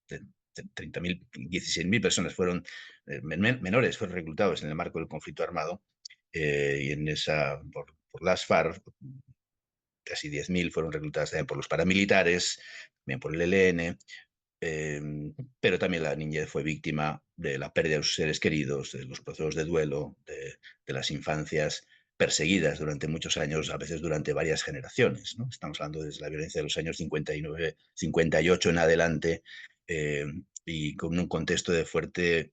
30.000, 16.000 personas fueron, menores fueron reclutados en el marco del conflicto armado, y por las FARC, casi 10.000 fueron reclutadas también por los paramilitares, también por el ELN, eh, pero también la niñez fue víctima de la pérdida de sus seres queridos, de los procesos de duelo, de las infancias perseguidas durante muchos años, a veces durante varias generaciones, ¿no? Estamos hablando desde la violencia de los años 59, 58 en adelante, eh, y con un contexto de fuerte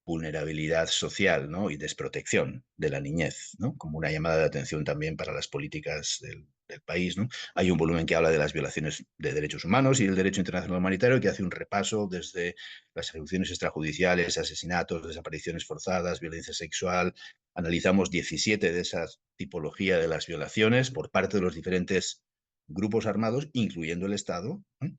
vulnerabilidad social, ¿no? Y desprotección de la niñez, ¿no? Como una llamada de atención también para las políticas del país, ¿no? Hay un volumen que habla de las violaciones de derechos humanos y el derecho internacional humanitario, que hace un repaso desde las ejecuciones extrajudiciales, asesinatos, desapariciones forzadas, violencia sexual. Analizamos 17 de esas tipologías de las violaciones por parte de los diferentes grupos armados, incluyendo el Estado, ¿no?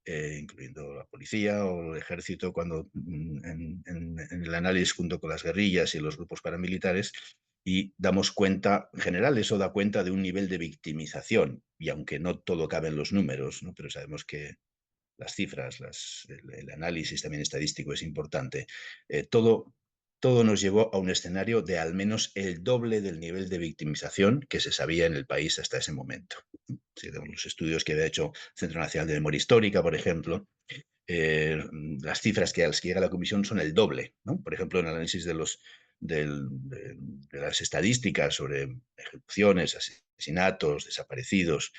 Incluyendo la policía o el ejército, cuando en el análisis junto con las guerrillas y los grupos paramilitares, y damos cuenta, en general eso da cuenta de un nivel de victimización, y aunque no todo cabe en los números, ¿no? Pero sabemos que las cifras, el análisis también estadístico es importante, todo nos llevó a un escenario de al menos el doble del nivel de victimización que se sabía en el país hasta ese momento. Sí, de los estudios que había hecho el Centro Nacional de Memoria Histórica, por ejemplo, eh, las cifras a las que llega la comisión son el doble, ¿no? Por ejemplo, en el análisis de las estadísticas sobre ejecuciones, asesinatos, desaparecidos,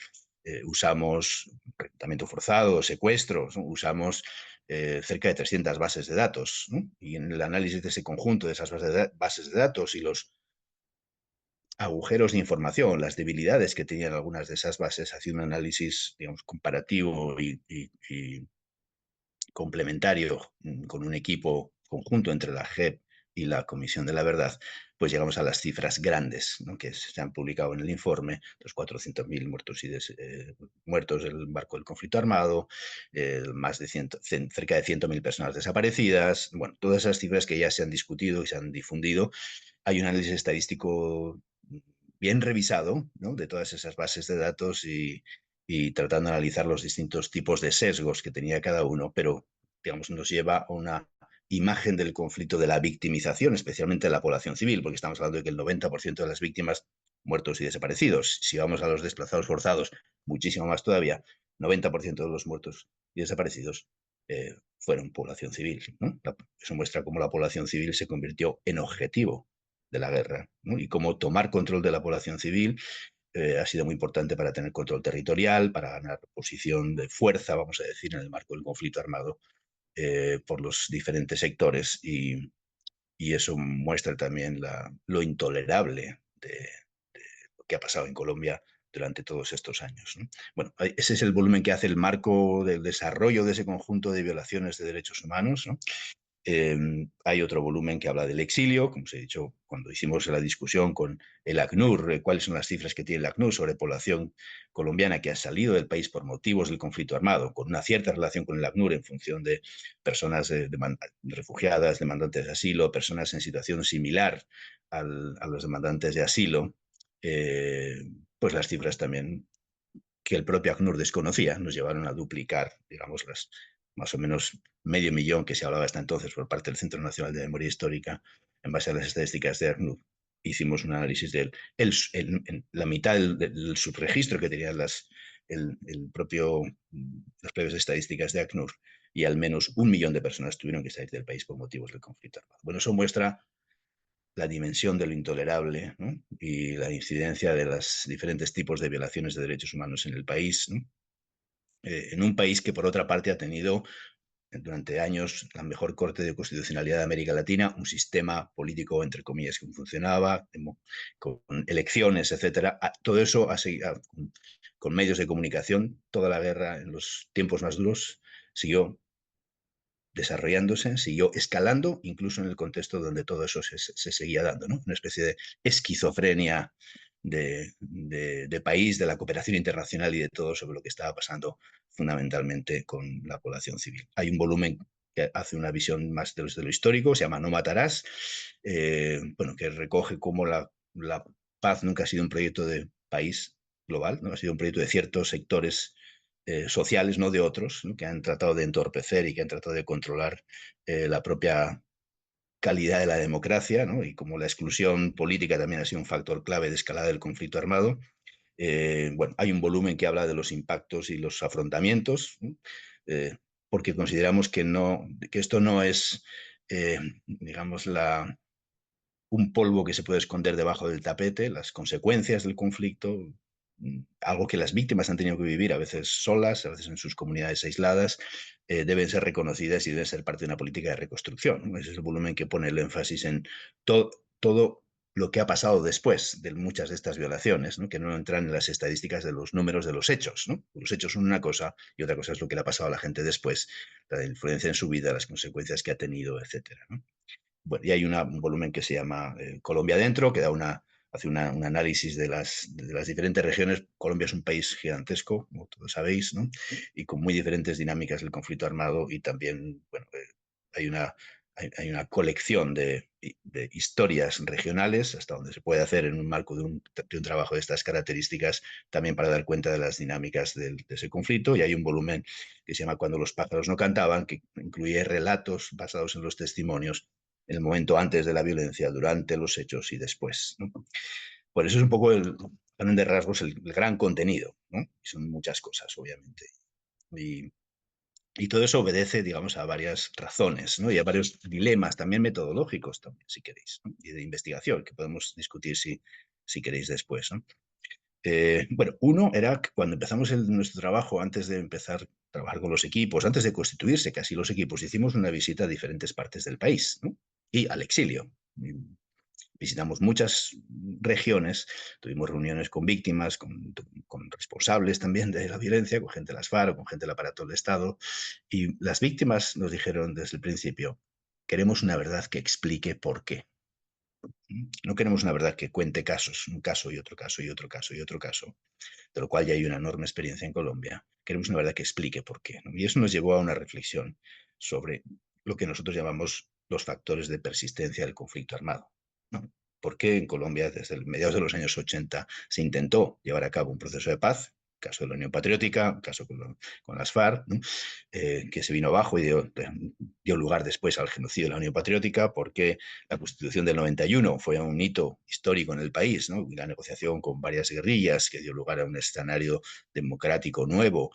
usamos reclutamiento forzado, secuestros, ¿no? Usamos cerca de 300 bases de datos, ¿no? Y en el análisis de ese conjunto de esas bases de datos y los agujeros de información, las debilidades que tenían algunas de esas bases, hacía un análisis, digamos, comparativo y complementario, con un equipo conjunto entre la JEP y la Comisión de la Verdad, pues llegamos a las cifras grandes, ¿no? Que se han publicado en el informe: los 400.000 muertos, muertos en el marco del conflicto armado, más de cerca de 100.000 personas desaparecidas. Bueno, todas esas cifras que ya se han discutido y se han difundido. Hay un análisis estadístico bien revisado, ¿no? De todas esas bases de datos, y tratando de analizar los distintos tipos de sesgos que tenía cada uno, pero, digamos, nos lleva a una imagen del conflicto, de la victimización, especialmente de la población civil, porque estamos hablando de que el 90% de las víctimas, muertos y desaparecidos, si vamos a los desplazados forzados, muchísimo más todavía, 90% de los muertos y desaparecidos fueron población civil, ¿no? Eso muestra cómo la población civil se convirtió en objetivo de la guerra, ¿no? Y cómo tomar control de la población civil ha sido muy importante para tener control territorial, para ganar posición de fuerza, vamos a decir, en el marco del conflicto armado, por los diferentes sectores, y eso muestra también lo intolerable de lo que ha pasado en Colombia durante todos estos años, ¿no? Bueno, ese es el volumen que hace el marco del desarrollo de ese conjunto de violaciones de derechos humanos, ¿no? Hay otro volumen que habla del exilio, como os he dicho cuando hicimos la discusión con el ACNUR, cuáles son las cifras que tiene el ACNUR sobre población colombiana que ha salido del país por motivos del conflicto armado, con una cierta relación con el ACNUR en función de personas refugiadas, demandantes de asilo, personas en situación similar a los demandantes de asilo. eh, pues las cifras también, que el propio ACNUR desconocía, nos llevaron a duplicar, digamos, las más o menos 500.000 que se hablaba hasta entonces por parte del Centro Nacional de Memoria Histórica, en base a las estadísticas de ACNUR. Hicimos un análisis de la mitad del subregistro que tenían el propio, las propias estadísticas de ACNUR, y al menos 1 millón de personas tuvieron que salir del país por motivos del conflicto armado. Bueno, eso muestra la dimensión de lo intolerable, ¿no? Y la incidencia de los diferentes tipos de violaciones de derechos humanos en el país, ¿no? En un país que, por otra parte, ha tenido durante años la mejor Corte de Constitucionalidad de América Latina, un sistema político, entre comillas, que funcionaba, con elecciones, etcétera. Todo eso ha seguido, con medios de comunicación. Toda la guerra en los tiempos más duros siguió desarrollándose, siguió escalando, incluso en el contexto donde todo eso se seguía dando, ¿no? Una especie de esquizofrenia de país, de la cooperación internacional y de todo sobre lo que estaba pasando fundamentalmente con la población civil. Hay un volumen que hace una visión más de lo histórico, se llama No matarás, bueno, que recoge cómo la paz nunca ha sido un proyecto de país global, ¿no? Ha sido un proyecto de ciertos sectores sociales, no de otros, ¿no? Que han tratado de entorpecer y que han tratado de controlar la propia calidad de la democracia, ¿no? Y como la exclusión política también ha sido un factor clave de escalada del conflicto armado. Bueno, hay un volumen que habla de los impactos y los afrontamientos, ¿no? eh, porque consideramos que, no, que esto no es, digamos, un polvo que se puede esconder debajo del tapete, las consecuencias del conflicto, algo que las víctimas han tenido que vivir, a veces solas, a veces en sus comunidades aisladas, deben ser reconocidas y deben ser parte de una política de reconstrucción, ¿no? Ese es el volumen que pone el énfasis en todo lo que ha pasado después de muchas de estas violaciones, ¿no? Que no entran en las estadísticas de los números de los hechos, ¿no? Los hechos son una cosa y otra cosa es lo que le ha pasado a la gente después, la influencia en su vida, las consecuencias que ha tenido, etcétera, ¿no? Bueno, y hay un volumen que se llama Colombia Adentro, que hace un análisis de las diferentes regiones. Colombia es un país gigantesco, como todos sabéis, ¿no? Y con muy diferentes dinámicas del conflicto armado y también, bueno, hay hay una colección de historias regionales, hasta donde se puede hacer en un marco de un trabajo de estas características, también para dar cuenta de las dinámicas de ese conflicto. Y hay un volumen que se llama Cuando los pájaros no cantaban, que incluye relatos basados en los testimonios en el momento antes de la violencia, durante los hechos y después, ¿no? Por eso es un poco a grandes rasgos, el gran contenido, ¿no? Y son muchas cosas, obviamente. Y, y todo eso obedece, digamos, a varias razones, ¿no? Y a varios dilemas, también metodológicos, también, si queréis, ¿no? Y de investigación, que podemos discutir si queréis después, ¿no? Bueno, uno era que cuando empezamos nuestro trabajo, antes de empezar a trabajar con los equipos, antes de constituirse casi los equipos, hicimos una visita a diferentes partes del país, ¿no? Y al exilio. Visitamos muchas regiones, tuvimos reuniones con víctimas, con responsables también de la violencia, con gente de las FARC, con gente del aparato del Estado, y las víctimas nos dijeron desde el principio, queremos una verdad que explique por qué. No queremos una verdad que cuente casos, un caso y otro caso y otro caso y otro caso, de lo cual ya hay una enorme experiencia en Colombia. Queremos una verdad que explique por qué, ¿no? Y eso nos llevó a una reflexión sobre lo que nosotros llamamos los factores de persistencia del conflicto armado, ¿no? ¿Por qué en Colombia desde mediados de los años 80 se intentó llevar a cabo un proceso de paz? Caso de la Unión Patriótica, caso con las FARC, ¿no? Que se vino abajo y dio lugar después al genocidio de la Unión Patriótica, porque la Constitución del 91 fue un hito histórico en el país, ¿no? Y la negociación con varias guerrillas que dio lugar a un escenario democrático nuevo.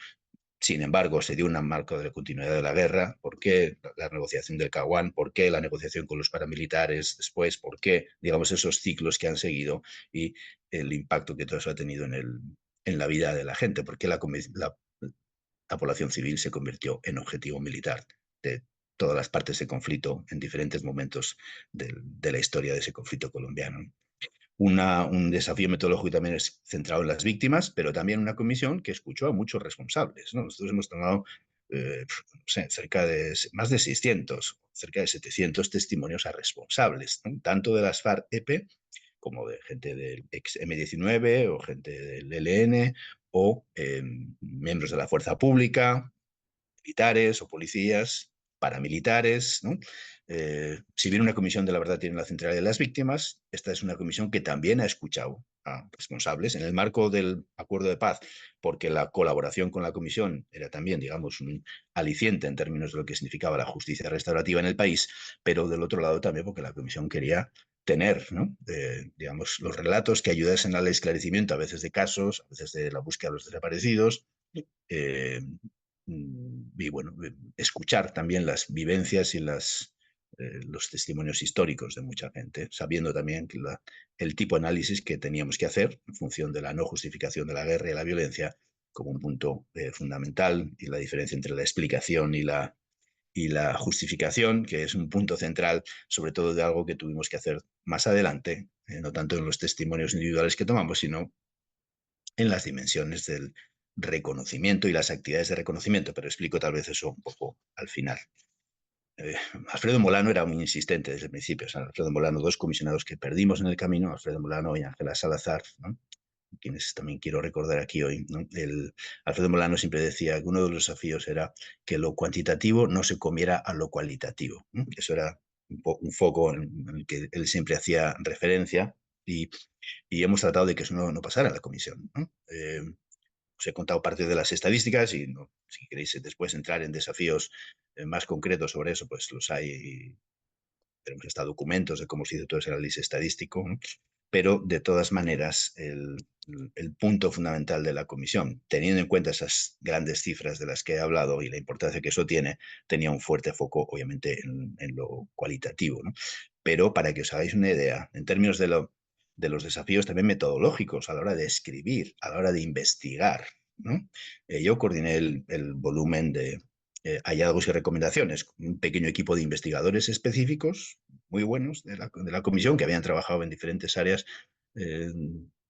Sin embargo, se dio un marco de la continuidad de la guerra. ¿Por qué la negociación del Caguán? ¿Por qué la negociación con los paramilitares después? ¿Por qué, digamos, esos ciclos que han seguido y el impacto que todo eso ha tenido en la vida de la gente? ¿Por qué la población civil se convirtió en objetivo militar de todas las partes de conflicto en diferentes momentos de la historia de ese conflicto colombiano? Un desafío metodológico también es centrado en las víctimas, pero también una comisión que escuchó a muchos responsables, ¿no? Nosotros hemos tomado no sé, cerca de más de 600, cerca de 700 testimonios a responsables, ¿no? Tanto de las FARC-EP como de gente del ex M19 o gente del ELN o miembros de la fuerza pública, militares o policías, paramilitares, ¿no? Si bien una comisión de la verdad tiene la centralidad de las víctimas, esta es una comisión que también ha escuchado a responsables en el marco del acuerdo de paz, porque la colaboración con la comisión era también, digamos, un aliciente en términos de lo que significaba la justicia restaurativa en el país, pero del otro lado también porque la comisión quería tener, ¿no? Digamos, los relatos que ayudasen al esclarecimiento a veces de casos, a veces de la búsqueda de los desaparecidos, eh, y bueno, escuchar también las vivencias y los testimonios históricos de mucha gente, sabiendo también que el tipo de análisis que teníamos que hacer en función de la no justificación de la guerra y la violencia como un punto fundamental y la diferencia entre la explicación y la justificación, que es un punto central, sobre todo de algo que tuvimos que hacer más adelante, no tanto en los testimonios individuales que tomamos, sino en las dimensiones del reconocimiento y las actividades de reconocimiento, pero explico tal vez eso un poco al final. Eh, Alfredo Molano era muy insistente desde el principio. O sea, Alfredo Molano, dos comisionados que perdimos en el camino, Alfredo Molano y Ángela Salazar, ¿no? Quienes también quiero recordar aquí hoy, ¿no? Alfredo Molano siempre decía que uno de los desafíos era que lo cuantitativo no se comiera a lo cualitativo, ¿no? Eso era un foco en el que él siempre hacía referencia y hemos tratado de que eso no pasara en la comisión, ¿no? os he contado parte de las estadísticas y si queréis después entrar en desafíos más concretos sobre eso, pues los hay. Y tenemos hasta documentos de cómo se hizo todo ese análisis estadístico, ¿no? Pero de todas maneras, el punto fundamental de la comisión, teniendo en cuenta esas grandes cifras de las que he hablado y la importancia que eso tiene, tenía un fuerte foco, obviamente, en lo cualitativo, ¿no? Pero para que os hagáis una idea, en términos de los desafíos también metodológicos a la hora de escribir, a la hora de investigar, ¿no? Yo coordiné el volumen de hallazgos y recomendaciones, un pequeño equipo de investigadores específicos muy buenos de la comisión que habían trabajado en diferentes áreas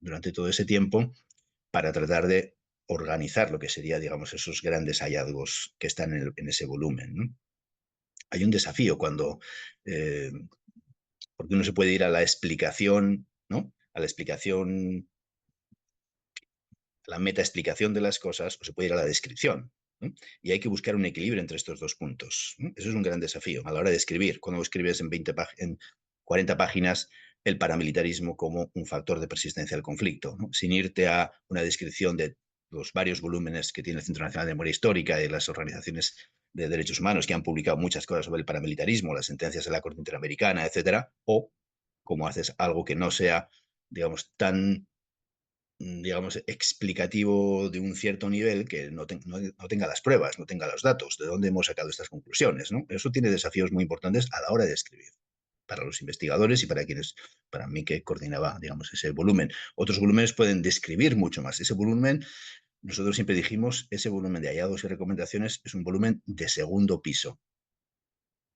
durante todo ese tiempo para tratar de organizar lo que sería, digamos, esos grandes hallazgos que están en ese volumen, ¿no? Hay un desafío cuando, porque uno se puede ir a la explicación, ¿no? A la explicación, a la metaexplicación de las cosas, o se puede ir a la descripción, ¿no? Y hay que buscar un equilibrio entre estos dos puntos, ¿no? Eso es un gran desafío a la hora de escribir. Cuando escribes en 40 páginas el paramilitarismo como un factor de persistencia del conflicto, ¿no? Sin irte a una descripción de los varios volúmenes que tiene el Centro Nacional de Memoria Histórica y las organizaciones de derechos humanos que han publicado muchas cosas sobre el paramilitarismo, las sentencias de la Corte Interamericana, etcétera, o como haces algo que no sea, digamos, tan digamos, explicativo de un cierto nivel que no tenga las pruebas, no tenga los datos, de dónde hemos sacado estas conclusiones, ¿no? Eso tiene desafíos muy importantes a la hora de escribir, para los investigadores y para mí que coordinaba, digamos, ese volumen. Otros volúmenes pueden describir mucho más. Ese volumen, nosotros siempre dijimos, ese volumen de hallazgos y recomendaciones es un volumen de segundo piso.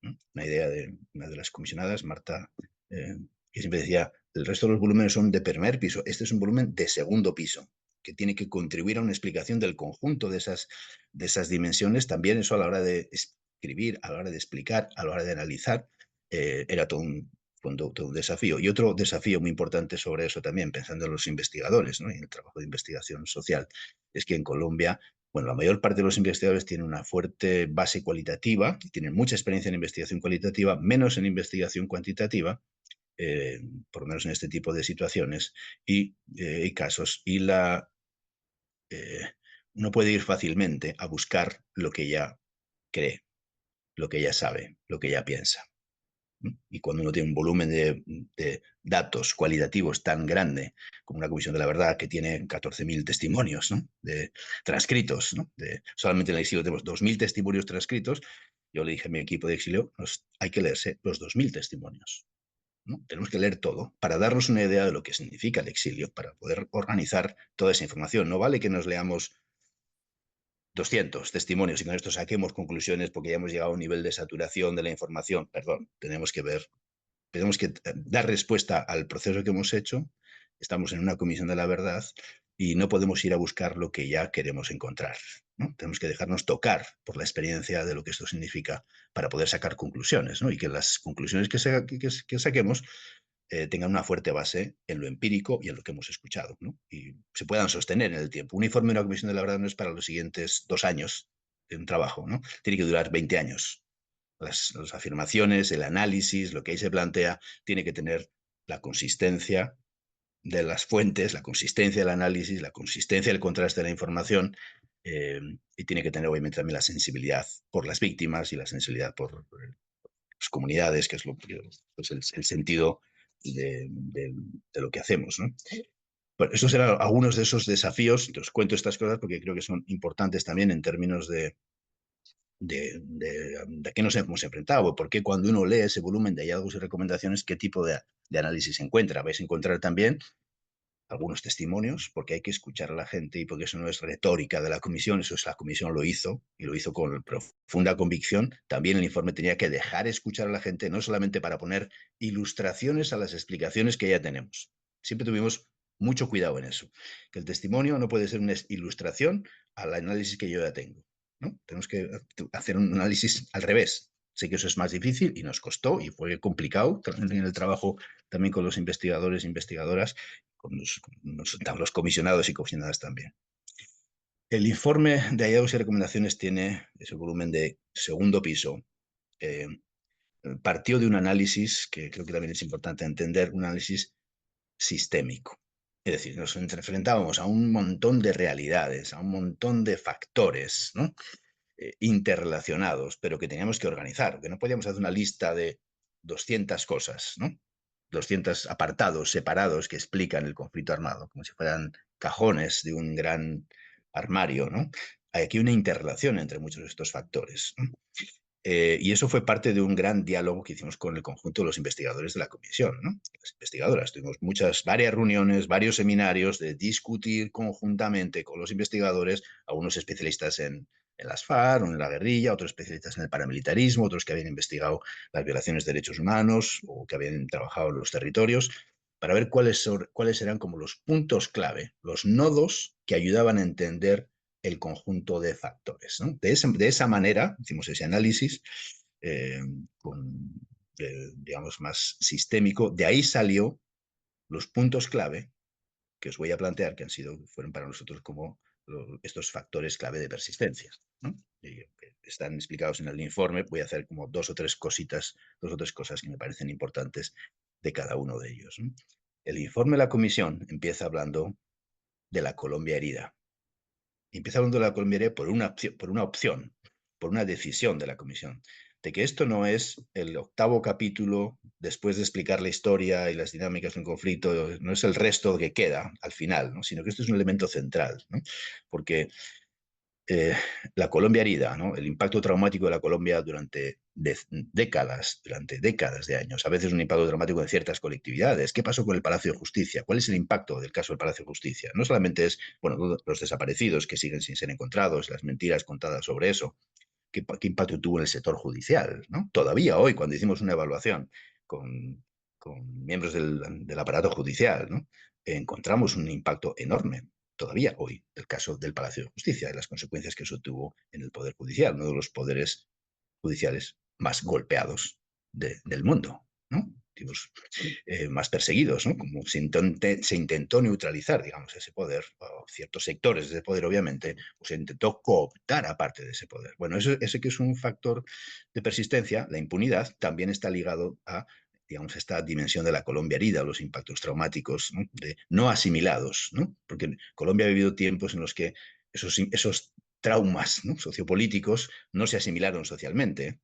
Una idea de una de las comisionadas, Marta, que siempre decía, el resto de los volúmenes son de primer piso, este es un volumen de segundo piso, que tiene que contribuir a una explicación del conjunto de esas dimensiones. También eso a la hora de escribir, a la hora de explicar, a la hora de analizar, era todo un desafío. Y otro desafío muy importante sobre eso también, pensando en los investigadores, ¿no? Y en el trabajo de investigación social, es que en Colombia, bueno, la mayor parte de los investigadores tienen una fuerte base cualitativa, tienen mucha experiencia en investigación cualitativa, menos en investigación cuantitativa, por lo menos en este tipo de situaciones y casos. Eh, uno puede ir fácilmente a buscar lo que ya cree, lo que ya sabe, lo que ya piensa. Y cuando uno tiene un volumen de datos cualitativos tan grande como una Comisión de la Verdad que tiene 14.000 testimonios, ¿no? De transcritos, ¿no? Solamente en el exilio tenemos 2.000 testimonios transcritos. Yo le dije a mi equipo de exilio, hay que leerse los 2.000 testimonios, ¿no? Tenemos que leer todo para darnos una idea de lo que significa el exilio, para poder organizar toda esa información. No vale que nos leamos 200 testimonios y con esto saquemos conclusiones porque ya hemos llegado a un nivel de saturación de la información. Perdón, tenemos que dar respuesta al proceso que hemos hecho. Estamos en una comisión de la verdad y no podemos ir a buscar lo que ya queremos encontrar, ¿no? Tenemos que dejarnos tocar por la experiencia de lo que esto significa para poder sacar conclusiones, ¿no? Y que las conclusiones que saquemos tengan una fuerte base en lo empírico y en lo que hemos escuchado, ¿no? Y se puedan sostener en el tiempo. Un informe de una comisión de la verdad no es para los siguientes 2 años de un trabajo, ¿no? Tiene que durar 20 años. Las afirmaciones, el análisis, lo que ahí se plantea, tiene que tener la consistencia de las fuentes, la consistencia del análisis, la consistencia del contraste de la información, y tiene que tener obviamente también la sensibilidad por las víctimas y la sensibilidad por las comunidades, que es pues el sentido de lo que hacemos, ¿no? Bueno, estos eran algunos de esos desafíos. Os cuento estas cosas porque creo que son importantes también en términos de qué nos hemos enfrentado, porque cuando uno lee ese volumen de hallazgos y recomendaciones, qué tipo de análisis se encuentra. Vais a encontrar también algunos testimonios, porque hay que escuchar a la gente y porque eso no es retórica de la comisión, eso es la comisión lo hizo y lo hizo con profunda convicción. También el informe tenía que dejar escuchar a la gente, no solamente para poner ilustraciones a las explicaciones que ya tenemos. Siempre tuvimos mucho cuidado en eso, que el testimonio no puede ser una ilustración al análisis que yo ya tengo, ¿no? Tenemos que hacer un análisis al revés. Sé que eso es más difícil y nos costó y fue complicado en el trabajo también con los investigadores e investigadoras, con los comisionados y comisionadas también. El informe de hallazgos y recomendaciones tiene ese volumen de segundo piso. Eh, Partió de un análisis que creo que también es importante entender, un análisis sistémico. Es decir, nos enfrentábamos a un montón de realidades, a un montón de factores, ¿no? Interrelacionados, pero que teníamos que organizar, que no podíamos hacer una lista de 200 cosas, ¿no? 200 apartados separados que explican el conflicto armado, como si fueran cajones de un gran armario, ¿no? Hay aquí una interrelación entre muchos de estos factores, ¿no? Y eso fue parte de un gran diálogo que hicimos con el conjunto de los investigadores de la comisión, ¿no? Las investigadoras. Tuvimos varias reuniones, varios seminarios de discutir conjuntamente con los investigadores, algunos especialistas en las FARC o en la guerrilla, otros especialistas en el paramilitarismo, otros que habían investigado las violaciones de derechos humanos o que habían trabajado en los territorios, para ver cuáles eran como los puntos clave, los nodos que ayudaban a entender el conjunto de factores, ¿no? De esa manera hicimos ese análisis eh, con, digamos, más sistémico. De ahí salió los puntos clave que os voy a plantear, que fueron para nosotros como estos factores clave de persistencia, ¿no? Y están explicados en el informe. Voy a hacer como dos o tres cosas que me parecen importantes de cada uno de ellos, ¿no? El informe de la comisión empieza hablando de la Colombia herida. Empieza hablando de la Colombia por una decisión de la Comisión, de que esto no es el octavo capítulo después de explicar la historia y las dinámicas de un conflicto, no es el resto que queda al final, ¿no? Sino que esto es un elemento central, ¿no? Porque la Colombia herida, ¿no? El impacto traumático de la Colombia durante décadas de años, a veces un impacto traumático en ciertas colectividades. ¿Qué pasó con el Palacio de Justicia? ¿Cuál es el impacto del caso del Palacio de Justicia? No solamente es, bueno, los desaparecidos que siguen sin ser encontrados, las mentiras contadas sobre eso. ¿Qué impacto tuvo en el sector judicial, ¿no? Todavía hoy, cuando hicimos una evaluación con, con miembros del aparato judicial, ¿no? Encontramos un impacto enorme todavía hoy el caso del Palacio de Justicia y las consecuencias que eso tuvo en el Poder Judicial, uno de los poderes judiciales más golpeados del mundo, ¿no? Digamos, más perseguidos, ¿no? Como se intentó neutralizar, digamos, ese poder, o ciertos sectores de ese poder, obviamente, pues se intentó cooptar a parte de ese poder. Bueno, ese que es un factor de persistencia, la impunidad, también está ligado a, digamos, esta dimensión de la Colombia herida, los impactos traumáticos, ¿no? No asimilados, ¿no? Porque Colombia ha vivido tiempos en los que esos traumas, ¿no? Sociopolíticos no se asimilaron socialmente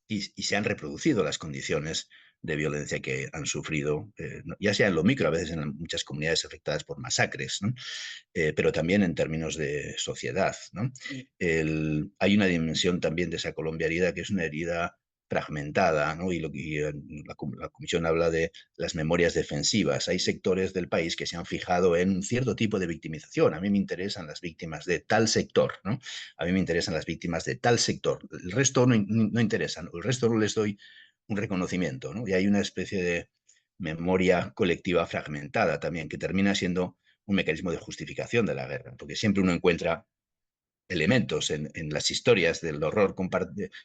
y se han reproducido las condiciones de violencia que han sufrido, ya sea en lo micro, a veces en muchas comunidades afectadas por masacres, ¿no? Pero también en términos de sociedad, ¿no? Hay una dimensión también de esa Colombia herida que es una herida fragmentada, ¿no? La Comisión habla de las memorias defensivas. Hay sectores del país que se han fijado en un cierto tipo de victimización. A mí me interesan las víctimas de tal sector, ¿no? A mí me interesan las víctimas de tal sector. El resto no interesan, el resto no les doy un reconocimiento, ¿no? Y hay una especie de memoria colectiva fragmentada también, que termina siendo un mecanismo de justificación de la guerra, porque siempre uno encuentra elementos en las historias del horror,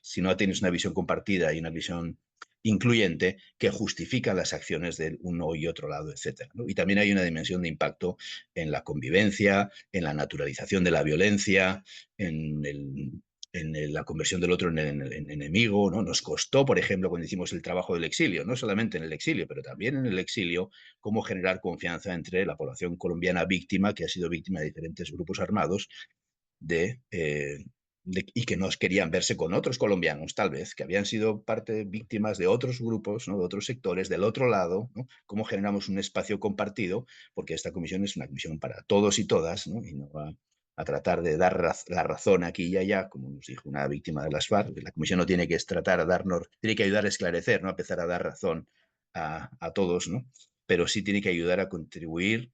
si no tienes una visión compartida y una visión incluyente que justifican las acciones del uno y otro lado, etcétera, ¿no? Y también hay una dimensión de impacto en la convivencia, en la naturalización de la violencia, en la conversión del otro en enemigo, ¿no? Nos costó, por ejemplo, cuando hicimos el trabajo del exilio, no solamente en el exilio, pero también en el exilio, cómo generar confianza entre la población colombiana víctima, que ha sido víctima de diferentes grupos armados, y que no querían verse con otros colombianos, tal vez, que habían sido víctimas de otros grupos, ¿no? De otros sectores, del otro lado, ¿no? Cómo generamos un espacio compartido, porque esta comisión es una comisión para todos y todas, ¿no? Y no va a tratar de dar la razón aquí y allá, como nos dijo una víctima de las FARC. La comisión no tiene que tiene que ayudar a esclarecer, no a empezar a dar razón a todos, ¿no? Pero sí tiene que ayudar a contribuir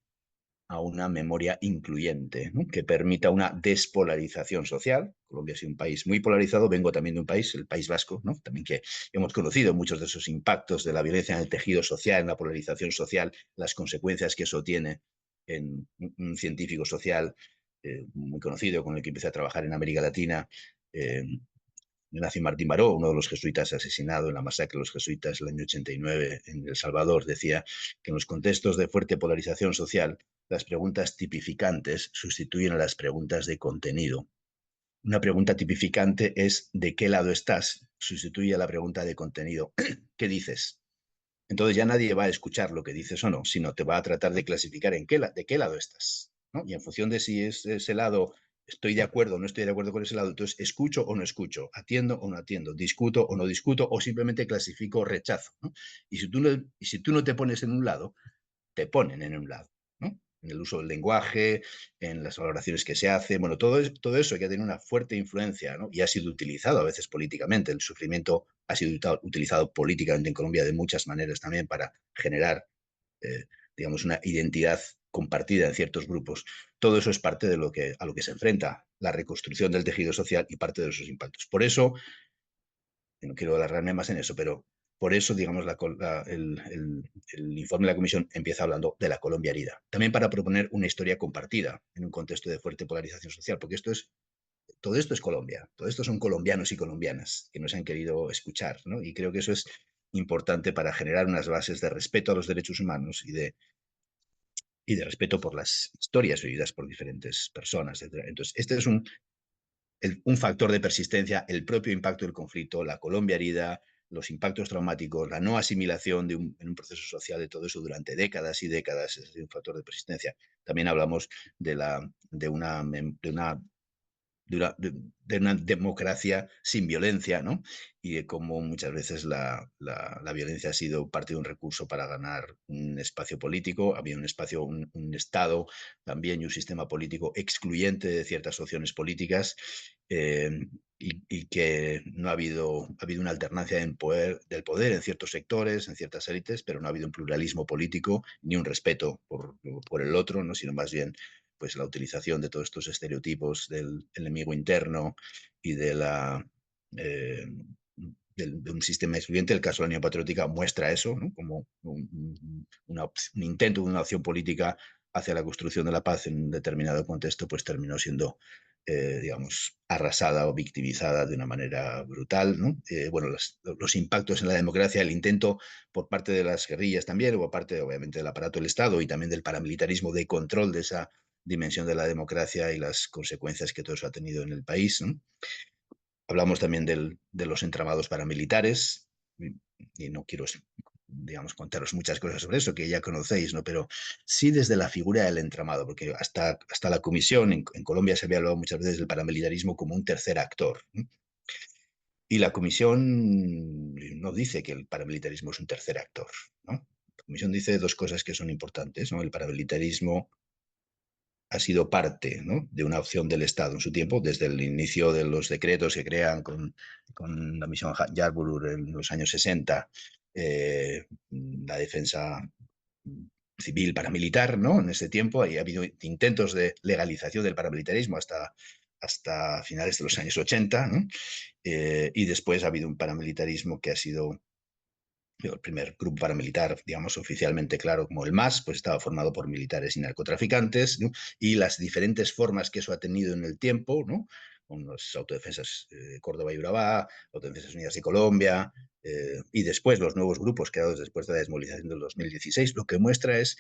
a una memoria incluyente, ¿no? Que permita una despolarización social. Colombia ha sido un país muy polarizado, vengo también de un país, el País Vasco, ¿no? También que hemos conocido muchos de esos impactos de la violencia en el tejido social, en la polarización social, las consecuencias que eso tiene en un científico social muy conocido con el que empecé a trabajar en América Latina, Ignacio Martín Baró, uno de los jesuitas asesinado en la masacre de los jesuitas el año 89 en El Salvador, decía que en los contextos de fuerte polarización social, las preguntas tipificantes sustituyen a las preguntas de contenido. Una pregunta tipificante es ¿de qué lado estás? Sustituye a la pregunta de contenido. ¿Qué dices? Entonces ya nadie va a escuchar lo que dices o no, sino te va a tratar de clasificar de qué lado estás, ¿no? Y en función de si es ese lado, estoy de acuerdo o no estoy de acuerdo con ese lado, entonces escucho o no escucho, atiendo o no atiendo, discuto o no discuto, o simplemente clasifico o rechazo, ¿no? Y si tú no te pones en un lado, te ponen en un lado, ¿no? En el uso del lenguaje, en las valoraciones que se hacen, bueno, todo eso que tiene una fuerte influencia, ¿no? Y ha sido utilizado a veces políticamente. El sufrimiento ha sido utilizado políticamente en Colombia de muchas maneras también para generar, eh, digamos, una identidad compartida en ciertos grupos. Todo eso es parte de a lo que se enfrenta la reconstrucción del tejido social y parte de esos impactos. Por eso, no quiero alargarme más en eso, pero por eso, digamos, el informe de la Comisión empieza hablando de la Colombia herida. También para proponer una historia compartida en un contexto de fuerte polarización social, porque todo esto es Colombia, todo esto son colombianos y colombianas que nos han querido escuchar, ¿no? Y creo que eso es importante para generar unas bases de respeto a los derechos humanos y de respeto por las historias vividas por diferentes personas, etc. Entonces, este es un factor de persistencia, el propio impacto del conflicto, la Colombia herida, los impactos traumáticos, la no asimilación en un proceso social de todo eso durante décadas y décadas, es un factor de persistencia. También hablamos de una democracia sin violencia, ¿no? Y de cómo muchas veces la violencia ha sido parte de un recurso para ganar un espacio político. Había un espacio, un Estado también y un sistema político excluyente de ciertas opciones políticas, eh, y que no ha habido una alternancia del poder en ciertos sectores, en ciertas élites, pero no ha habido un pluralismo político ni un respeto por el otro, ¿no? Sino más bien pues la utilización de todos estos estereotipos del enemigo interno y eh, de un sistema excluyente. El caso de la Unión Patriótica muestra eso, ¿no? Como un intento de una opción política hacia la construcción de la paz en un determinado contexto, pues terminó siendo, digamos, arrasada o victimizada de una manera brutal, ¿no? Bueno, los impactos en la democracia, el intento por parte de las guerrillas también, o por parte, obviamente, del aparato del Estado y también del paramilitarismo de control de esa dimensión de la democracia y las consecuencias que todo eso ha tenido en el país, ¿no? Hablamos también de los entramados paramilitares, y no quiero, digamos, contaros muchas cosas sobre eso que ya conocéis, ¿no? Pero sí desde la figura del entramado, porque hasta la comisión en Colombia se había hablado muchas veces del paramilitarismo como un tercer actor, ¿no? Y la comisión no dice que el paramilitarismo es un tercer actor, ¿no? La comisión dice dos cosas que son importantes, ¿no? El paramilitarismo ha sido parte, ¿no?, de una opción del Estado en su tiempo, desde el inicio de los decretos que crean con la misión Yarborough en los años 60, la defensa civil paramilitar, ¿no? En ese tiempo ha habido intentos de legalización del paramilitarismo hasta finales de los años 80, ¿no? Y después ha habido un paramilitarismo que ha sido el primer grupo paramilitar, digamos, oficialmente claro como el MAS, pues estaba formado por militares y narcotraficantes, ¿no? Y las diferentes formas que eso ha tenido en el tiempo, ¿no? Con las autodefensas Córdoba y Urabá, Autodefensas Unidas de Colombia, y después los nuevos grupos creados después de la desmovilización del 2016, lo que muestra es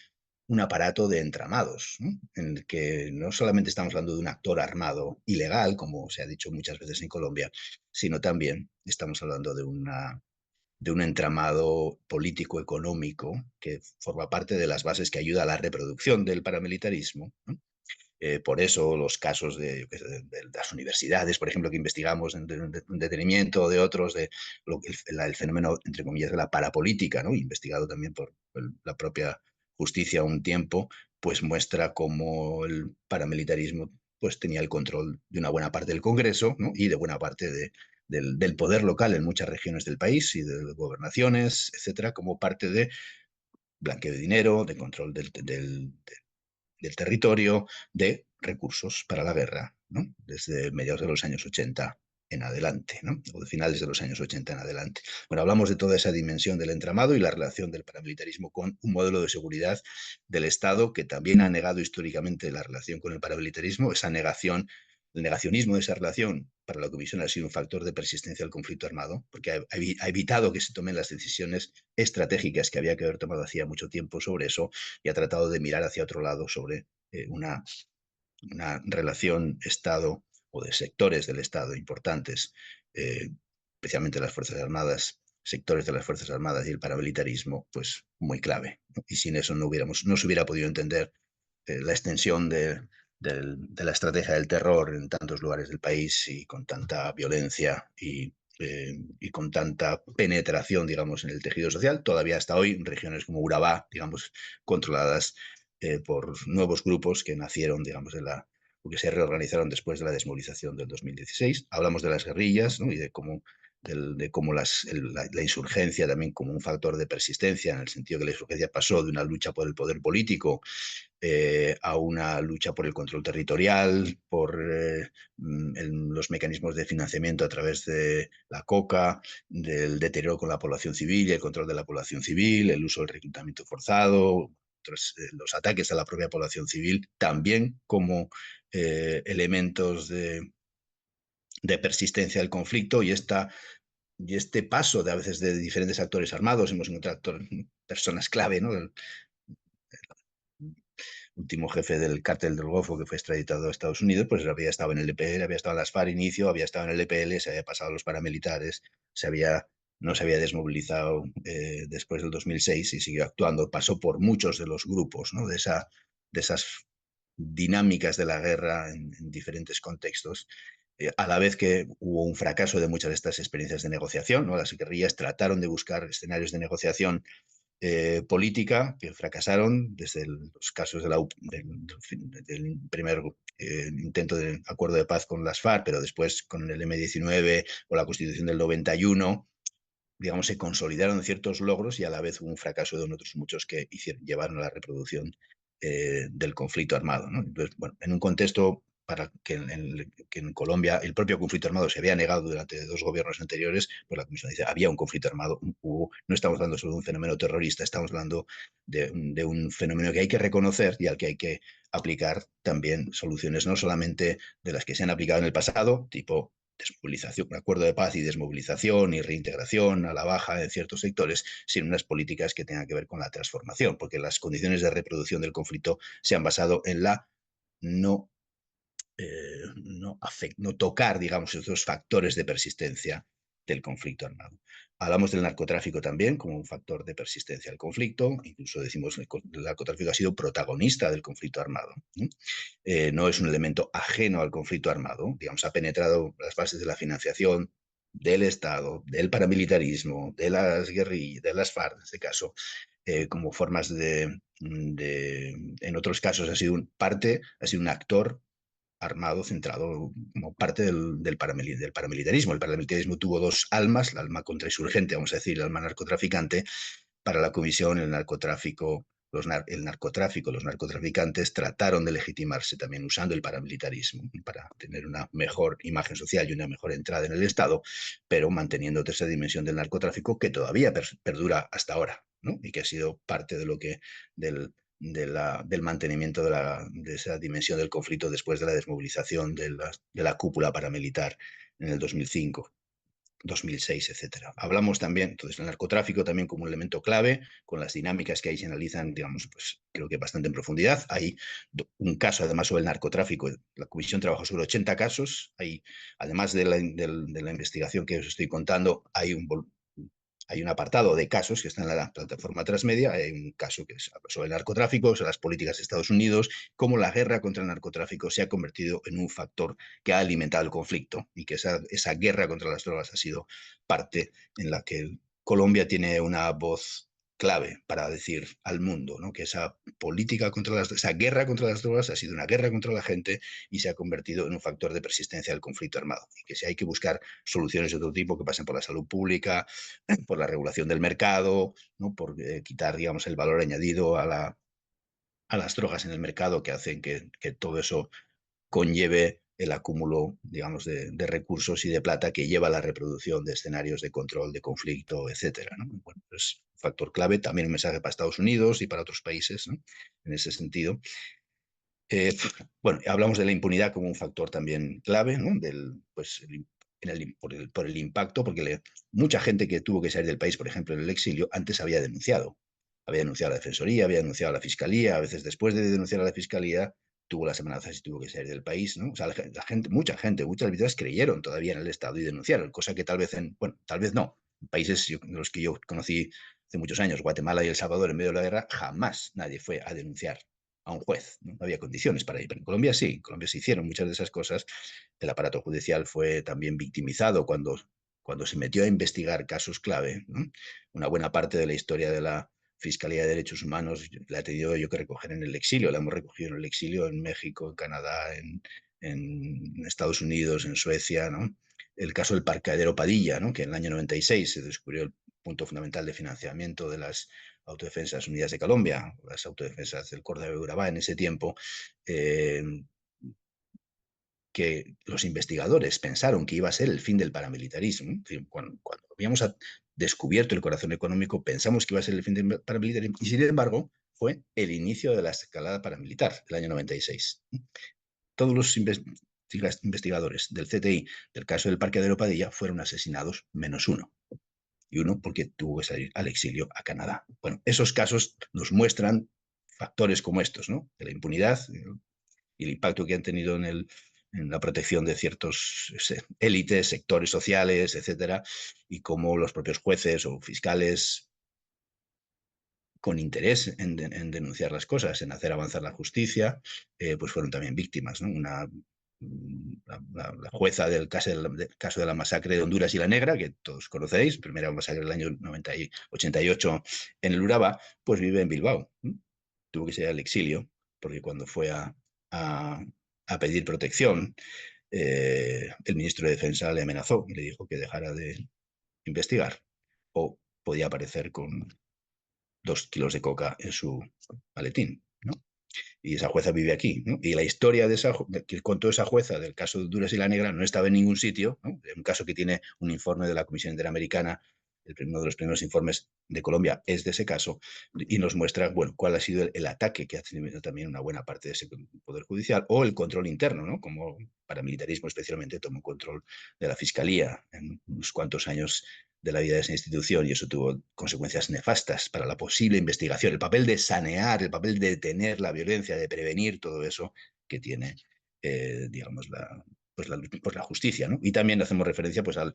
un aparato de entramados, ¿no? En el que no solamente estamos hablando de un actor armado ilegal, como se ha dicho muchas veces en Colombia, sino también estamos hablando de un entramado político-económico que forma parte de las bases que ayuda a la reproducción del paramilitarismo, ¿no? Por eso los casos de las universidades, por ejemplo, que investigamos en detenimiento de otros, el fenómeno, entre comillas, de la parapolítica, ¿no?, investigado también por la propia justicia un tiempo, pues muestra cómo el paramilitarismo pues tenía el control de una buena parte del Congreso, ¿no?, y de buena parte del poder local en muchas regiones del país y de gobernaciones, etcétera, como parte de blanqueo de dinero, de control del territorio, de recursos para la guerra, ¿no?, desde mediados de los años 80 en adelante, ¿no?, o de finales de los años 80 en adelante. Bueno, hablamos de toda esa dimensión del entramado y la relación del paramilitarismo con un modelo de seguridad del Estado que también ha negado históricamente la relación con el paramilitarismo. Esa negación, el negacionismo de esa relación para la Comisión ha sido un factor de persistencia del conflicto armado, porque ha evitado que se tomen las decisiones estratégicas que había que haber tomado hacía mucho tiempo sobre eso, y ha tratado de mirar hacia otro lado sobre una relación Estado o de sectores del Estado importantes, especialmente las Fuerzas Armadas, sectores de las Fuerzas Armadas y el paramilitarismo, pues muy clave, ¿no? Y sin eso no se hubiera podido entender la extensión de la estrategia del terror en tantos lugares del país y con tanta violencia y con tanta penetración, digamos, en el tejido social, todavía hasta hoy, en regiones como Urabá, digamos, controladas por nuevos grupos que nacieron, digamos, o que se reorganizaron después de la desmovilización del 2016. Hablamos de las guerrillas, ¿no? Y de cómo la insurgencia también como un factor de persistencia, en el sentido que la insurgencia pasó de una lucha por el poder político a una lucha por el control territorial, por los mecanismos de financiamiento a través de la coca, del deterioro con la población civil y el control de la población civil, el uso del reclutamiento forzado, los ataques a la propia población civil, también como elementos de persistencia del conflicto y este paso de a veces de diferentes actores armados, hemos encontrado personas clave, ¿no? El último jefe del cártel del Golfo que fue extraditado a Estados Unidos, pues había estado en el EPL, había estado en las FARC inicio, había estado en el EPL, se había pasado a los paramilitares, no se había desmovilizado después del 2006 y siguió actuando. Pasó por muchos de los grupos, ¿no? De esas dinámicas de la guerra en diferentes contextos. A la vez que hubo un fracaso de muchas de estas experiencias de negociación, ¿no? Las guerrillas trataron de buscar escenarios de negociación política que fracasaron desde los casos del primer intento de acuerdo de paz con las FARC, pero después con el M-19 o la Constitución del 91, digamos, se consolidaron ciertos logros y a la vez hubo un fracaso de otros muchos que llevaron a la reproducción del conflicto armado, ¿no? Entonces, bueno, en un contexto que en Colombia el propio conflicto armado se había negado durante dos gobiernos anteriores, pues la Comisión dice, había un conflicto armado, no estamos hablando solo de un fenómeno terrorista, estamos hablando de un fenómeno que hay que reconocer y al que hay que aplicar también soluciones, no solamente de las que se han aplicado en el pasado, tipo desmovilización, un acuerdo de paz y desmovilización y reintegración a la baja en ciertos sectores, sino unas políticas que tengan que ver con la transformación, porque las condiciones de reproducción del conflicto se han basado en la no, no tocar, digamos, esos factores de persistencia del conflicto armado. Hablamos del narcotráfico también como un factor de persistencia del conflicto, incluso decimos que el narcotráfico ha sido protagonista del conflicto armado. No es un elemento ajeno al conflicto armado, digamos, ha penetrado las bases de la financiación del Estado, del paramilitarismo, de las guerrillas, de las FARC, en este caso, como formas en otros casos ha sido ha sido un actor armado centrado como parte del paramilitarismo. El paramilitarismo tuvo dos almas, el alma contrainsurgente, vamos a decir, el alma narcotraficante. Para la Comisión, el narcotráfico, los narcotraficantes trataron de legitimarse también usando el paramilitarismo para tener una mejor imagen social y una mejor entrada en el Estado, pero manteniendo esa dimensión del narcotráfico que todavía perdura hasta ahora, ¿no? Y que ha sido parte de lo que del mantenimiento de esa dimensión del conflicto después de la desmovilización de la cúpula paramilitar en el 2005. 2006, etcétera. Hablamos también, entonces, del narcotráfico también como un elemento clave, con las dinámicas que ahí se analizan, digamos, pues creo que bastante en profundidad. Hay un caso, además, sobre el narcotráfico. La Comisión trabajó sobre 80 casos. Además de la investigación que os estoy contando, hay un apartado de casos que está en la plataforma Transmedia, hay un caso que es sobre el narcotráfico, sobre las políticas de Estados Unidos, cómo la guerra contra el narcotráfico se ha convertido en un factor que ha alimentado el conflicto y que esa guerra contra las drogas ha sido parte en la que Colombia tiene una voz clave para decir al mundo, ¿no? Que esa guerra contra las drogas ha sido una guerra contra la gente y se ha convertido en un factor de persistencia del conflicto armado. Y que si hay que buscar soluciones de otro tipo que pasen por la salud pública, por la regulación del mercado, ¿no? Por quitar, digamos, el valor añadido a las drogas en el mercado que hacen que todo eso conlleve el acúmulo, digamos, de recursos y de plata que lleva a la reproducción de escenarios de control, de conflicto, etcétera, ¿no? Bueno, es un factor clave, también un mensaje para Estados Unidos y para otros países, ¿no? En ese sentido. Bueno, hablamos de la impunidad como un factor también clave, ¿no? Pues, por el impacto, porque mucha gente que tuvo que salir del país, por ejemplo, en el exilio, antes había denunciado. Había denunciado a la Defensoría, había denunciado a la Fiscalía, a veces después de denunciar a la Fiscalía, tuvo las amenazas y tuvo que salir del país, ¿no? O sea, muchas víctimas creyeron todavía en el Estado y denunciaron, cosa que tal vez tal vez no, países de los que yo conocí hace muchos años, Guatemala y El Salvador, en medio de la guerra, jamás nadie fue a denunciar a un juez. No, no había condiciones para ir. Pero en Colombia sí, en Colombia se hicieron muchas de esas cosas. El aparato judicial fue también victimizado cuando se metió a investigar casos clave, ¿no? Una buena parte de la historia de la Fiscalía de Derechos Humanos la he tenido yo que recoger en el exilio. La hemos recogido en el exilio en México, en Canadá, en Estados Unidos, en Suecia, ¿no? El caso del parqueadero Padilla, ¿no? Que en el año 96 se descubrió el punto fundamental de financiamiento de las Autodefensas Unidas de Colombia, las autodefensas del Córdoba de Urabá en ese tiempo, eh, que los investigadores pensaron que iba a ser el fin del paramilitarismo. Cuando habíamos descubierto el corazón económico, pensamos que iba a ser el fin del paramilitarismo, y sin embargo fue el inicio de la escalada paramilitar, el año 96. Todos los investigadores del CTI del caso del parqueadero Padilla fueron asesinados, menos uno. Y uno porque tuvo que salir al exilio a Canadá. Bueno, esos casos nos muestran factores como estos, ¿no? De la impunidad y el impacto que han tenido en la protección de ciertos élites, sectores sociales, etcétera, y cómo los propios jueces o fiscales, con interés en denunciar las cosas, en hacer avanzar la justicia, pues fueron también víctimas, ¿no? La jueza del caso de la masacre de Honduras y La Negra, que todos conocéis, primera masacre del año 88 en el Urabá, pues vive en Bilbao. Tuvo que ir al exilio, porque cuando fue a, a pedir protección, el ministro de Defensa le amenazó y le dijo que dejara de investigar o podía aparecer con 2 kilos de coca en su maletín, ¿no? Y esa jueza vive aquí, ¿no? Y la historia que contó esa jueza del caso de Honduras y La Negra no estaba en ningún sitio, ¿no? Un caso que tiene un informe de la Comisión Interamericana, uno de los primeros informes de Colombia es de ese caso, y nos muestra, bueno, cuál ha sido el ataque que ha tenido también una buena parte de ese Poder Judicial, o el control interno, ¿no? Como paramilitarismo especialmente tomó control de la Fiscalía en unos cuantos años de la vida de esa institución, y eso tuvo consecuencias nefastas para la posible investigación, el papel de sanear, el papel de detener la violencia, de prevenir todo eso que tiene, digamos, pues la justicia, ¿no? Y también hacemos referencia pues a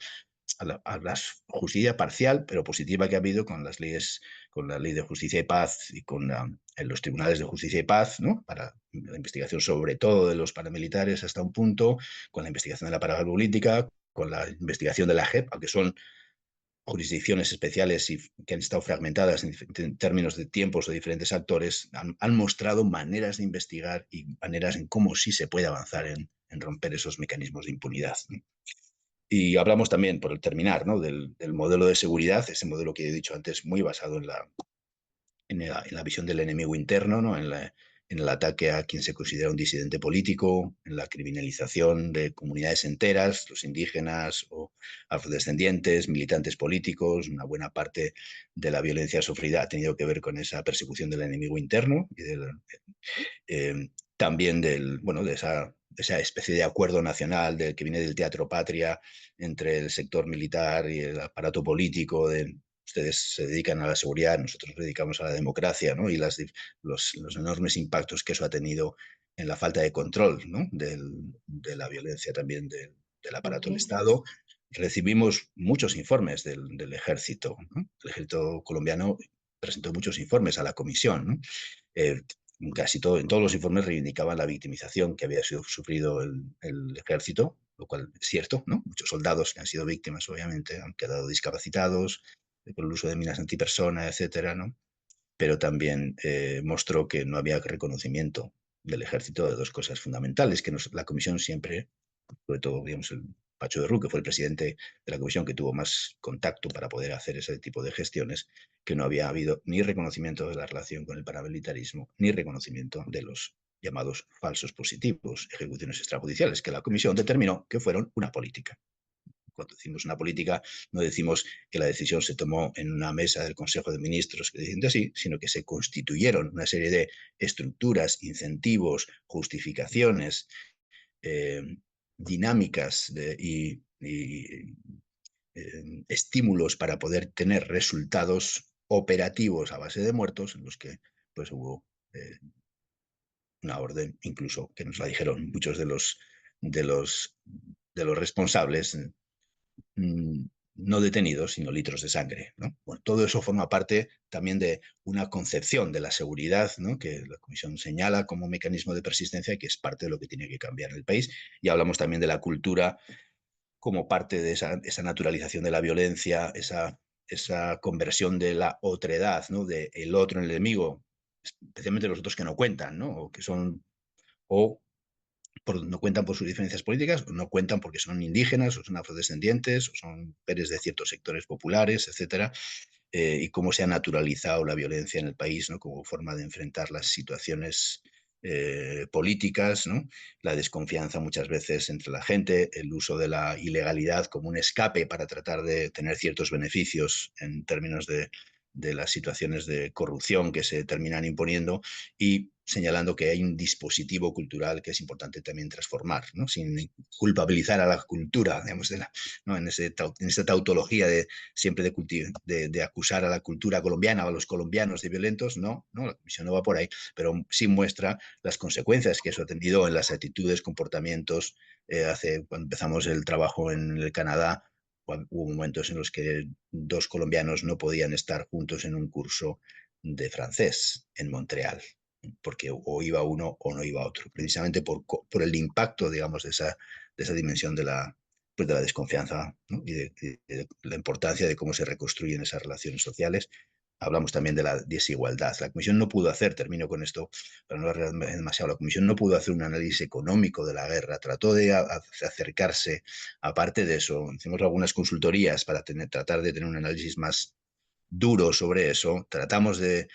la justicia parcial pero positiva que ha habido con las leyes, con la Ley de Justicia y Paz y con en los tribunales de justicia y paz, ¿no? Para la investigación sobre todo de los paramilitares hasta un punto, con la investigación de la parapolítica, con la investigación de la JEP, aunque son jurisdicciones especiales y que han estado fragmentadas en términos de tiempos de diferentes actores, han mostrado maneras de investigar y maneras en cómo sí se puede avanzar en romper esos mecanismos de impunidad. Y hablamos también, por terminar, ¿no? Del modelo de seguridad, ese modelo que he dicho antes, muy basado en la visión del enemigo interno, ¿no? En el ataque a quien se considera un disidente político, en la criminalización de comunidades enteras, los indígenas o afrodescendientes, militantes políticos. Una buena parte de la violencia sufrida ha tenido que ver con esa persecución del enemigo interno y también bueno, de esa especie de acuerdo nacional que viene del Teatro Patria entre el sector militar y el aparato político de ustedes se dedican a la seguridad, nosotros nos dedicamos a la democracia, ¿no? Y los enormes impactos que eso ha tenido en la falta de control, ¿no? De la violencia también del aparato del Ok. Estado. Recibimos muchos informes del ejército, ¿no? El ejército colombiano presentó muchos informes a la comisión, ¿no? Eh, en todos los informes reivindicaban la victimización que había sufrido el ejército, lo cual es cierto, ¿no? Muchos soldados que han sido víctimas, obviamente, han quedado discapacitados por el uso de minas antipersona, etcétera, ¿no? Pero también mostró que no había reconocimiento del ejército de dos cosas fundamentales, que la comisión siempre, sobre todo, digamos, el Pacho de Rú, que fue el presidente de la comisión que tuvo más contacto para poder hacer ese tipo de gestiones, que no había habido ni reconocimiento de la relación con el paramilitarismo, ni reconocimiento de los llamados falsos positivos, ejecuciones extrajudiciales, que la comisión determinó que fueron una política. Cuando decimos una política, no decimos que la decisión se tomó en una mesa del Consejo de Ministros que deciden así, sino que se constituyeron una serie de estructuras, incentivos, justificaciones, eh, dinámicas estímulos para poder tener resultados operativos a base de muertos, en los que pues hubo una orden, incluso que nos la dijeron muchos de los responsables, no detenidos, sino litros de sangre, ¿no? Bueno, todo eso forma parte también de una concepción de la seguridad, ¿no?, que la Comisión señala como mecanismo de persistencia, que es parte de lo que tiene que cambiar en el país. Y hablamos también de la cultura como parte de esa naturalización de la violencia, esa conversión de la otredad, ¿no?, de el otro en el enemigo, especialmente los otros que no cuentan, ¿no?, o que son, o no cuentan por sus diferencias políticas, o no cuentan porque son indígenas, o son afrodescendientes, o son mujeres de ciertos sectores populares, etcétera, y cómo se ha naturalizado la violencia en el país, ¿no?, como forma de enfrentar las situaciones políticas, ¿no?, la desconfianza muchas veces entre la gente, el uso de la ilegalidad como un escape para tratar de tener ciertos beneficios en términos de las situaciones de corrupción que se terminan imponiendo, y señalando que hay un dispositivo cultural que es importante también transformar, ¿no?, sin culpabilizar a la cultura, digamos, ¿no?, en esa tautología de siempre de acusar a la cultura colombiana o a los colombianos de violentos. No, no, la Comisión no va por ahí, pero sí muestra las consecuencias que eso ha tenido en las actitudes, comportamientos. Cuando empezamos el trabajo en el Canadá, hubo momentos en los que dos colombianos no podían estar juntos en un curso de francés en Montreal, porque o iba uno o no iba otro, precisamente por el impacto, digamos, de esa dimensión pues de la desconfianza, ¿no?, y de la importancia de cómo se reconstruyen esas relaciones sociales. Hablamos también de la desigualdad. La Comisión no pudo hacer, termino con esto para no alargar demasiado, la Comisión no pudo hacer un análisis económico de la guerra, trató de acercarse, aparte de eso, hicimos algunas consultorías para tratar de tener un análisis más duro sobre eso, tratamos de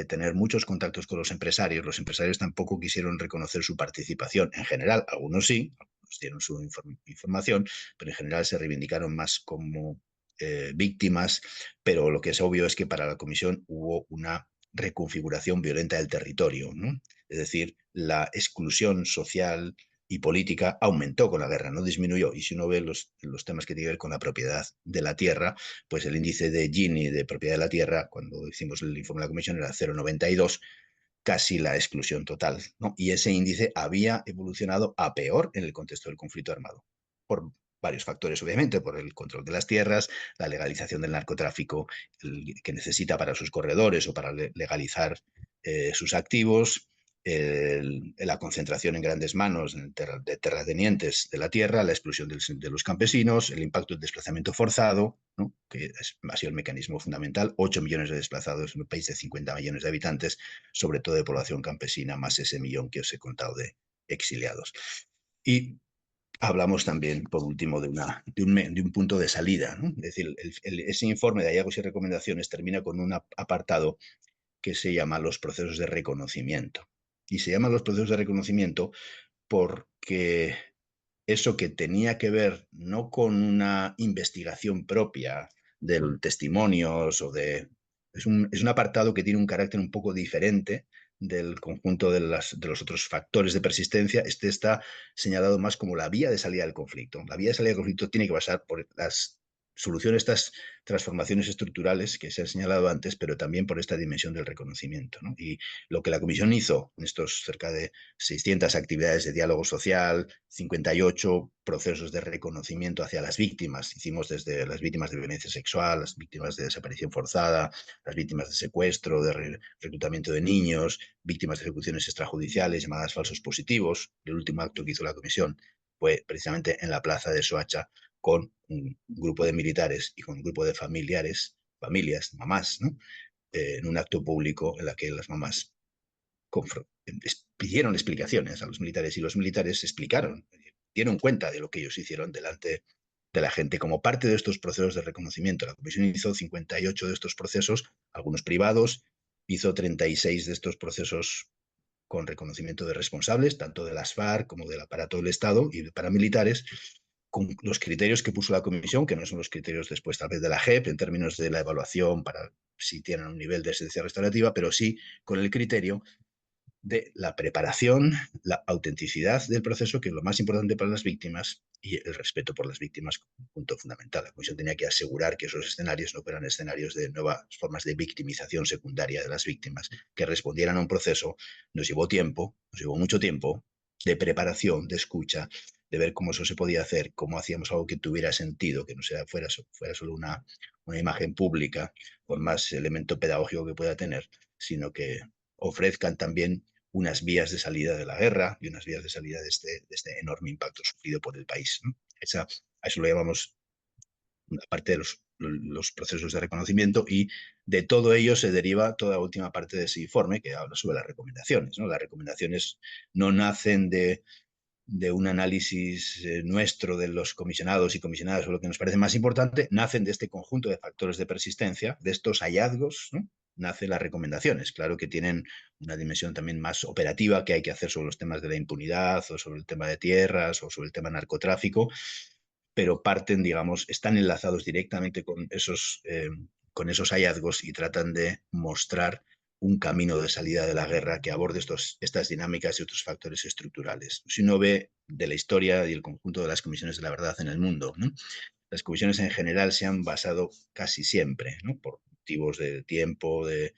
tener muchos contactos con los empresarios tampoco quisieron reconocer su participación, en general, algunos sí, algunos dieron su información, pero en general se reivindicaron más como víctimas, pero lo que es obvio es que para la Comisión hubo una reconfiguración violenta del territorio, ¿no? Es decir, la exclusión social y política aumentó con la guerra, no disminuyó. Y si uno ve los temas que tienen que ver con la propiedad de la tierra, pues el índice de Gini de propiedad de la tierra, cuando hicimos el informe de la Comisión, era 0,92, casi la exclusión total, ¿no? Y ese índice había evolucionado a peor en el contexto del conflicto armado, por varios factores, obviamente, por el control de las tierras, la legalización del narcotráfico que necesita para sus corredores o para legalizar sus activos, la concentración en grandes manos de terratenientes de la tierra, la exclusión de los campesinos, el impacto del desplazamiento forzado, ¿no?, que ha sido el mecanismo fundamental, 8 millones de desplazados en un país de 50 millones de habitantes, sobre todo de población campesina, más ese millón que os he contado de exiliados. Y hablamos también, por último, de un punto de salida, ¿no? Es decir, ese informe de hallazgos y recomendaciones termina con un apartado que se llama los procesos de reconocimiento. Y se llaman los procesos de reconocimiento porque eso que tenía que ver no con una investigación propia de testimonios es un apartado que tiene un carácter un poco diferente del conjunto de los otros factores de persistencia. Este está señalado más como la vía de salida del conflicto. La vía de salida del conflicto tiene que pasar por las soluciones, estas transformaciones estructurales que se han señalado antes, pero también por esta dimensión del reconocimiento, ¿no? Y lo que la Comisión hizo en estos cerca de 600 actividades de diálogo social, 58 procesos de reconocimiento hacia las víctimas. Hicimos desde las víctimas de violencia sexual, las víctimas de desaparición forzada, las víctimas de secuestro, de reclutamiento de niños, víctimas de ejecuciones extrajudiciales llamadas falsos positivos. El último acto que hizo la Comisión fue precisamente en la plaza de Soacha, con un grupo de militares y con un grupo de familias, mamás, ¿no?, en un acto público en la que las mamás pidieron explicaciones a los militares y los militares explicaron, dieron cuenta de lo que ellos hicieron delante de la gente como parte de estos procesos de reconocimiento. La Comisión hizo 58 de estos procesos, algunos privados, hizo 36 de estos procesos con reconocimiento de responsables, tanto de las FARC como del aparato del Estado y de paramilitares, con los criterios que puso la Comisión, que no son los criterios después tal vez de la JEP en términos de la evaluación para si tienen un nivel de esencia restaurativa, pero sí con el criterio de la preparación, la autenticidad del proceso, que es lo más importante para las víctimas, y el respeto por las víctimas como un punto fundamental. La Comisión tenía que asegurar que esos escenarios no fueran escenarios de nuevas formas de victimización secundaria de las víctimas, que respondieran a un proceso. Nos llevó tiempo, nos llevó mucho tiempo de preparación, de escucha, de ver cómo eso se podía hacer, cómo hacíamos algo que tuviera sentido, que no fuera solo una imagen pública, por más elemento pedagógico que pueda tener, sino que ofrezcan también unas vías de salida de la guerra y unas vías de salida de este enorme impacto sufrido por el país, ¿no? A eso lo llamamos una parte de los procesos de reconocimiento, y de todo ello se deriva toda la última parte de ese informe que habla sobre las recomendaciones, ¿no? Las recomendaciones no nacen de un análisis nuestro de los comisionados y comisionadas o lo que nos parece más importante, nacen de este conjunto de factores de persistencia, de estos hallazgos, ¿no? Nacen las recomendaciones. Claro que tienen una dimensión también más operativa que hay que hacer sobre los temas de la impunidad o sobre el tema de tierras o sobre el tema narcotráfico, pero parten, digamos, están enlazados directamente con esos hallazgos y tratan de mostrar un camino de salida de la guerra que aborde estas dinámicas y otros factores estructurales. Si uno ve de la historia y el conjunto de las comisiones de la verdad en el mundo, ¿no? Las comisiones en general se han basado casi siempre, ¿no? Por motivos de tiempo, de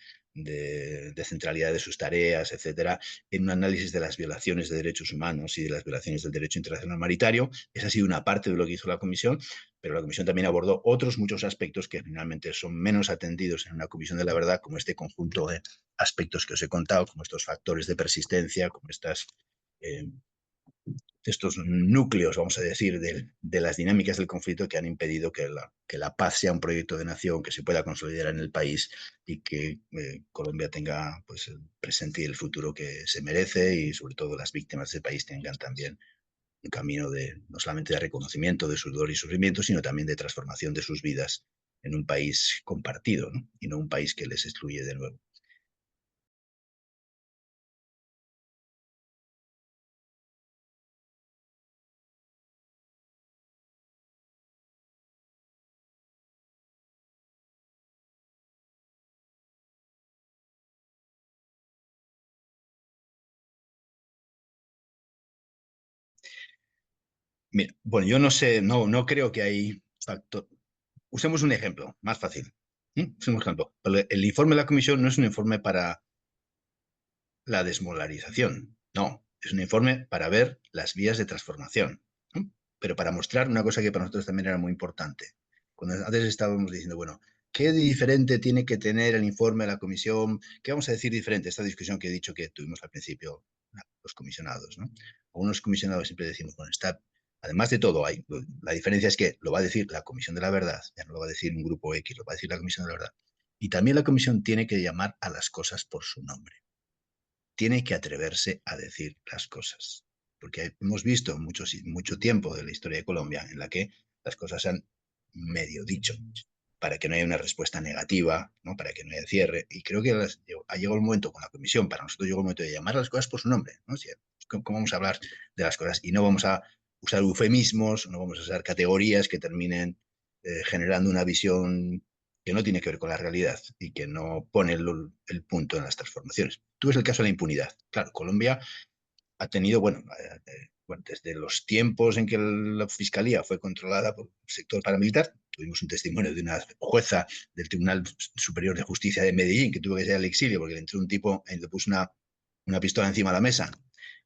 centralidad de sus tareas, etcétera, en un análisis de las violaciones de derechos humanos y de las violaciones del derecho internacional humanitario. Esa ha sido una parte de lo que hizo la comisión, pero la comisión también abordó otros muchos aspectos que finalmente son menos atendidos en una comisión de la verdad, como este conjunto de aspectos que os he contado, como estos factores de persistencia, como eh, estos núcleos, vamos a decir, de las dinámicas del conflicto que han impedido que la paz sea un proyecto de nación que se pueda consolidar en el país y que Colombia tenga, pues, el presente y el futuro que se merece, y sobre todo las víctimas del país tengan también un camino no solamente de reconocimiento de su dolor y sufrimiento, sino también de transformación de sus vidas en un país compartido, ¿no? Y no un país que les excluye de nuevo. Mira, bueno, yo no sé, no creo que hay factor. Usemos un ejemplo más fácil. Usemos un ejemplo. El informe de la comisión no es un informe para la desmolarización, no, es un informe para ver las vías de transformación, ¿no? Pero para mostrar una cosa que para nosotros también era muy importante. Cuando antes estábamos diciendo, bueno, ¿qué diferente tiene que tener el informe de la comisión? ¿Qué vamos a decir diferente? Esta discusión que he dicho que tuvimos al principio, los comisionados, ¿no? Algunos comisionados siempre decimos, bueno, además de todo, la diferencia es que lo va a decir la Comisión de la Verdad, ya no lo va a decir un grupo X, lo va a decir la Comisión de la Verdad. Y también la comisión tiene que llamar a las cosas por su nombre, tiene que atreverse a decir las cosas. Porque hemos visto mucho tiempo de la historia de Colombia en la que las cosas han medio dicho, para que no haya una respuesta negativa, ¿no? Para que no haya cierre. Y creo que ha llegado el momento con la comisión, para nosotros llegó el momento de llamar a las cosas por su nombre, ¿no? ¿Cómo vamos a hablar de las cosas? Y no vamos a usar eufemismos, no vamos a usar categorías que terminen generando una visión que no tiene que ver con la realidad y que no pone el punto en las transformaciones. Tú ves el caso de la impunidad. Claro, Colombia ha tenido, bueno, desde los tiempos en que la fiscalía fue controlada por el sector paramilitar, tuvimos un testimonio de una jueza del Tribunal Superior de Justicia de Medellín que tuvo que ir al exilio porque le entró un tipo y le puso una pistola encima de la mesa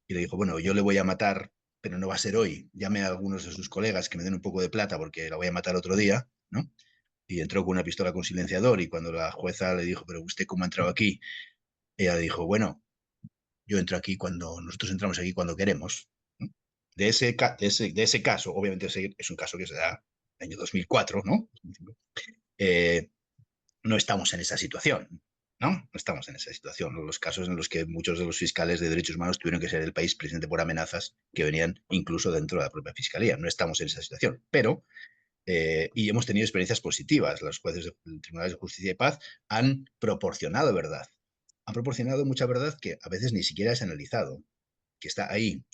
y le dijo, bueno, yo le voy a matar, pero no va a ser hoy. Llame a algunos de sus colegas que me den un poco de plata porque la voy a matar otro día, ¿no? Y entró con una pistola con silenciador, y cuando la jueza le dijo, pero usted cómo ha entrado aquí, ella dijo, bueno, yo entro aquí cuando nosotros entramos aquí cuando queremos. De ese caso, obviamente ese es un caso que se da en el año 2004, ¿no? Eh, no estamos en esa situación, ¿no? No estamos en esa situación. Los casos en los que muchos de los fiscales de derechos humanos tuvieron que ser del país precisamente por amenazas que venían incluso dentro de la propia fiscalía. No estamos en esa situación, pero y hemos tenido experiencias positivas. Los jueces del Tribunal de Justicia y Paz han proporcionado verdad. Han proporcionado mucha verdad que a veces ni siquiera es analizado, que está ahí,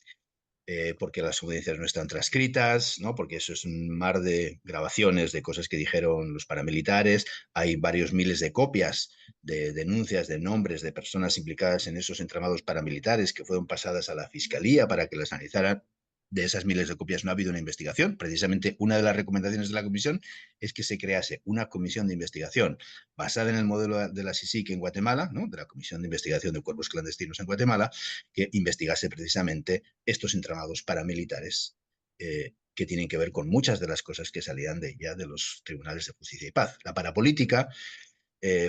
porque las audiencias no están transcritas, ¿no? Porque eso es un mar de grabaciones de cosas que dijeron los paramilitares. Hay varios miles de copias de denuncias de nombres de personas implicadas en esos entramados paramilitares que fueron pasadas a la fiscalía para que las analizaran. De esas miles de copias no ha habido una investigación. Precisamente una de las recomendaciones de la comisión es que se crease una comisión de investigación basada en el modelo de la CICIG en Guatemala, ¿no? De la Comisión de Investigación de Cuerpos Clandestinos en Guatemala, que investigase precisamente estos entramados paramilitares que tienen que ver con muchas de las cosas que salían ya de los tribunales de justicia y paz. La parapolítica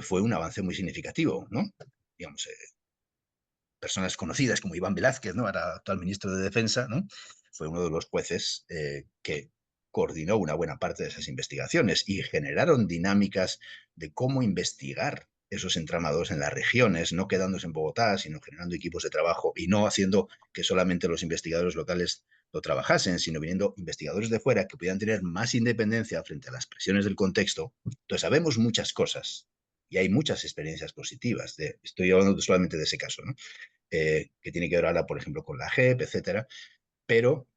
fue un avance muy significativo, ¿no? Digamos, personas conocidas como Iván Velázquez, ¿no? Ahora actual ministro de Defensa, ¿no? Fue uno de los jueces que coordinó una buena parte de esas investigaciones y generaron dinámicas de cómo investigar esos entramados en las regiones, no quedándose en Bogotá, sino generando equipos de trabajo y no haciendo que solamente los investigadores locales lo trabajasen, sino viniendo investigadores de fuera que pudieran tener más independencia frente a las presiones del contexto. Entonces sabemos muchas cosas y hay muchas experiencias positivas. Estoy hablando solamente de ese caso, ¿no? Que tiene que ver ahora, por ejemplo, con la JEP, etcétera, pero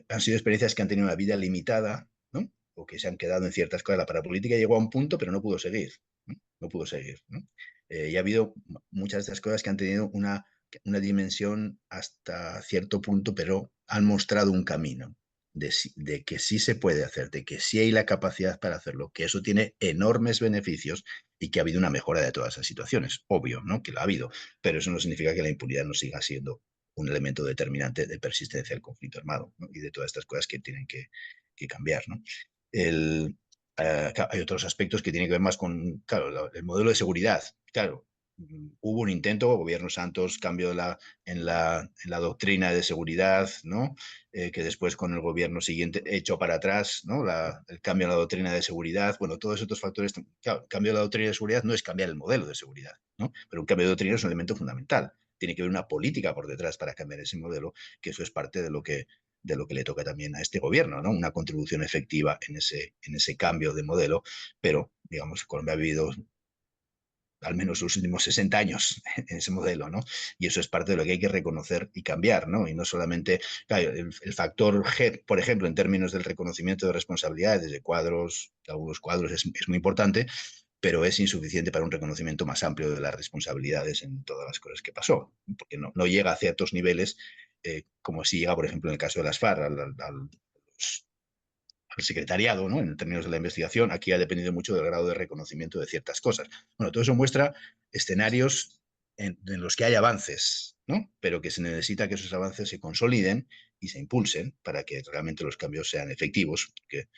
han sido experiencias que han tenido una vida limitada, ¿no? O que se han quedado en ciertas cosas. La parapolítica llegó a un punto, pero no pudo seguir, ¿no? No pudo seguir, ¿no? Y ha habido muchas de las cosas que han tenido una dimensión hasta cierto punto, pero han mostrado un camino de que sí se puede hacer, de que sí hay la capacidad para hacerlo, que eso tiene enormes beneficios y que ha habido una mejora de todas esas situaciones. Obvio, ¿no? Que lo ha habido, pero eso no significa que la impunidad no siga siendo un elemento determinante de persistencia del conflicto armado, ¿no? Y de todas estas cosas que tienen que cambiar, ¿no? El, hay otros aspectos que tienen que ver más con, claro, el modelo de seguridad. Claro, hubo un intento, gobierno Santos, cambio en la doctrina de seguridad, ¿no? Que después con el gobierno siguiente echó para atrás, ¿no? El cambio en la doctrina de seguridad. Bueno, todos estos factores, claro, el cambio de la doctrina de seguridad no es cambiar el modelo de seguridad, ¿no? Pero un cambio de doctrina es un elemento fundamental. Tiene que haber una política por detrás para cambiar ese modelo, que eso es parte de lo que le toca también a este gobierno, ¿no? Una contribución efectiva en ese cambio de modelo, pero, digamos, Colombia ha vivido al menos los últimos 60 años en ese modelo, ¿no? Y eso es parte de lo que hay que reconocer y cambiar, ¿no? Y no solamente, claro, el factor G, por ejemplo, en términos del reconocimiento de responsabilidades de cuadros, de algunos cuadros es muy importante, pero es insuficiente para un reconocimiento más amplio de las responsabilidades en todas las cosas que pasó, porque no llega a ciertos niveles como si llega, por ejemplo, en el caso de las FARC, al secretariado, ¿no? En términos de la investigación, aquí ha dependido mucho del grado de reconocimiento de ciertas cosas. Bueno, todo eso muestra escenarios en los que hay avances, ¿no? Pero que se necesita que esos avances se consoliden y se impulsen para que realmente los cambios sean efectivos, porque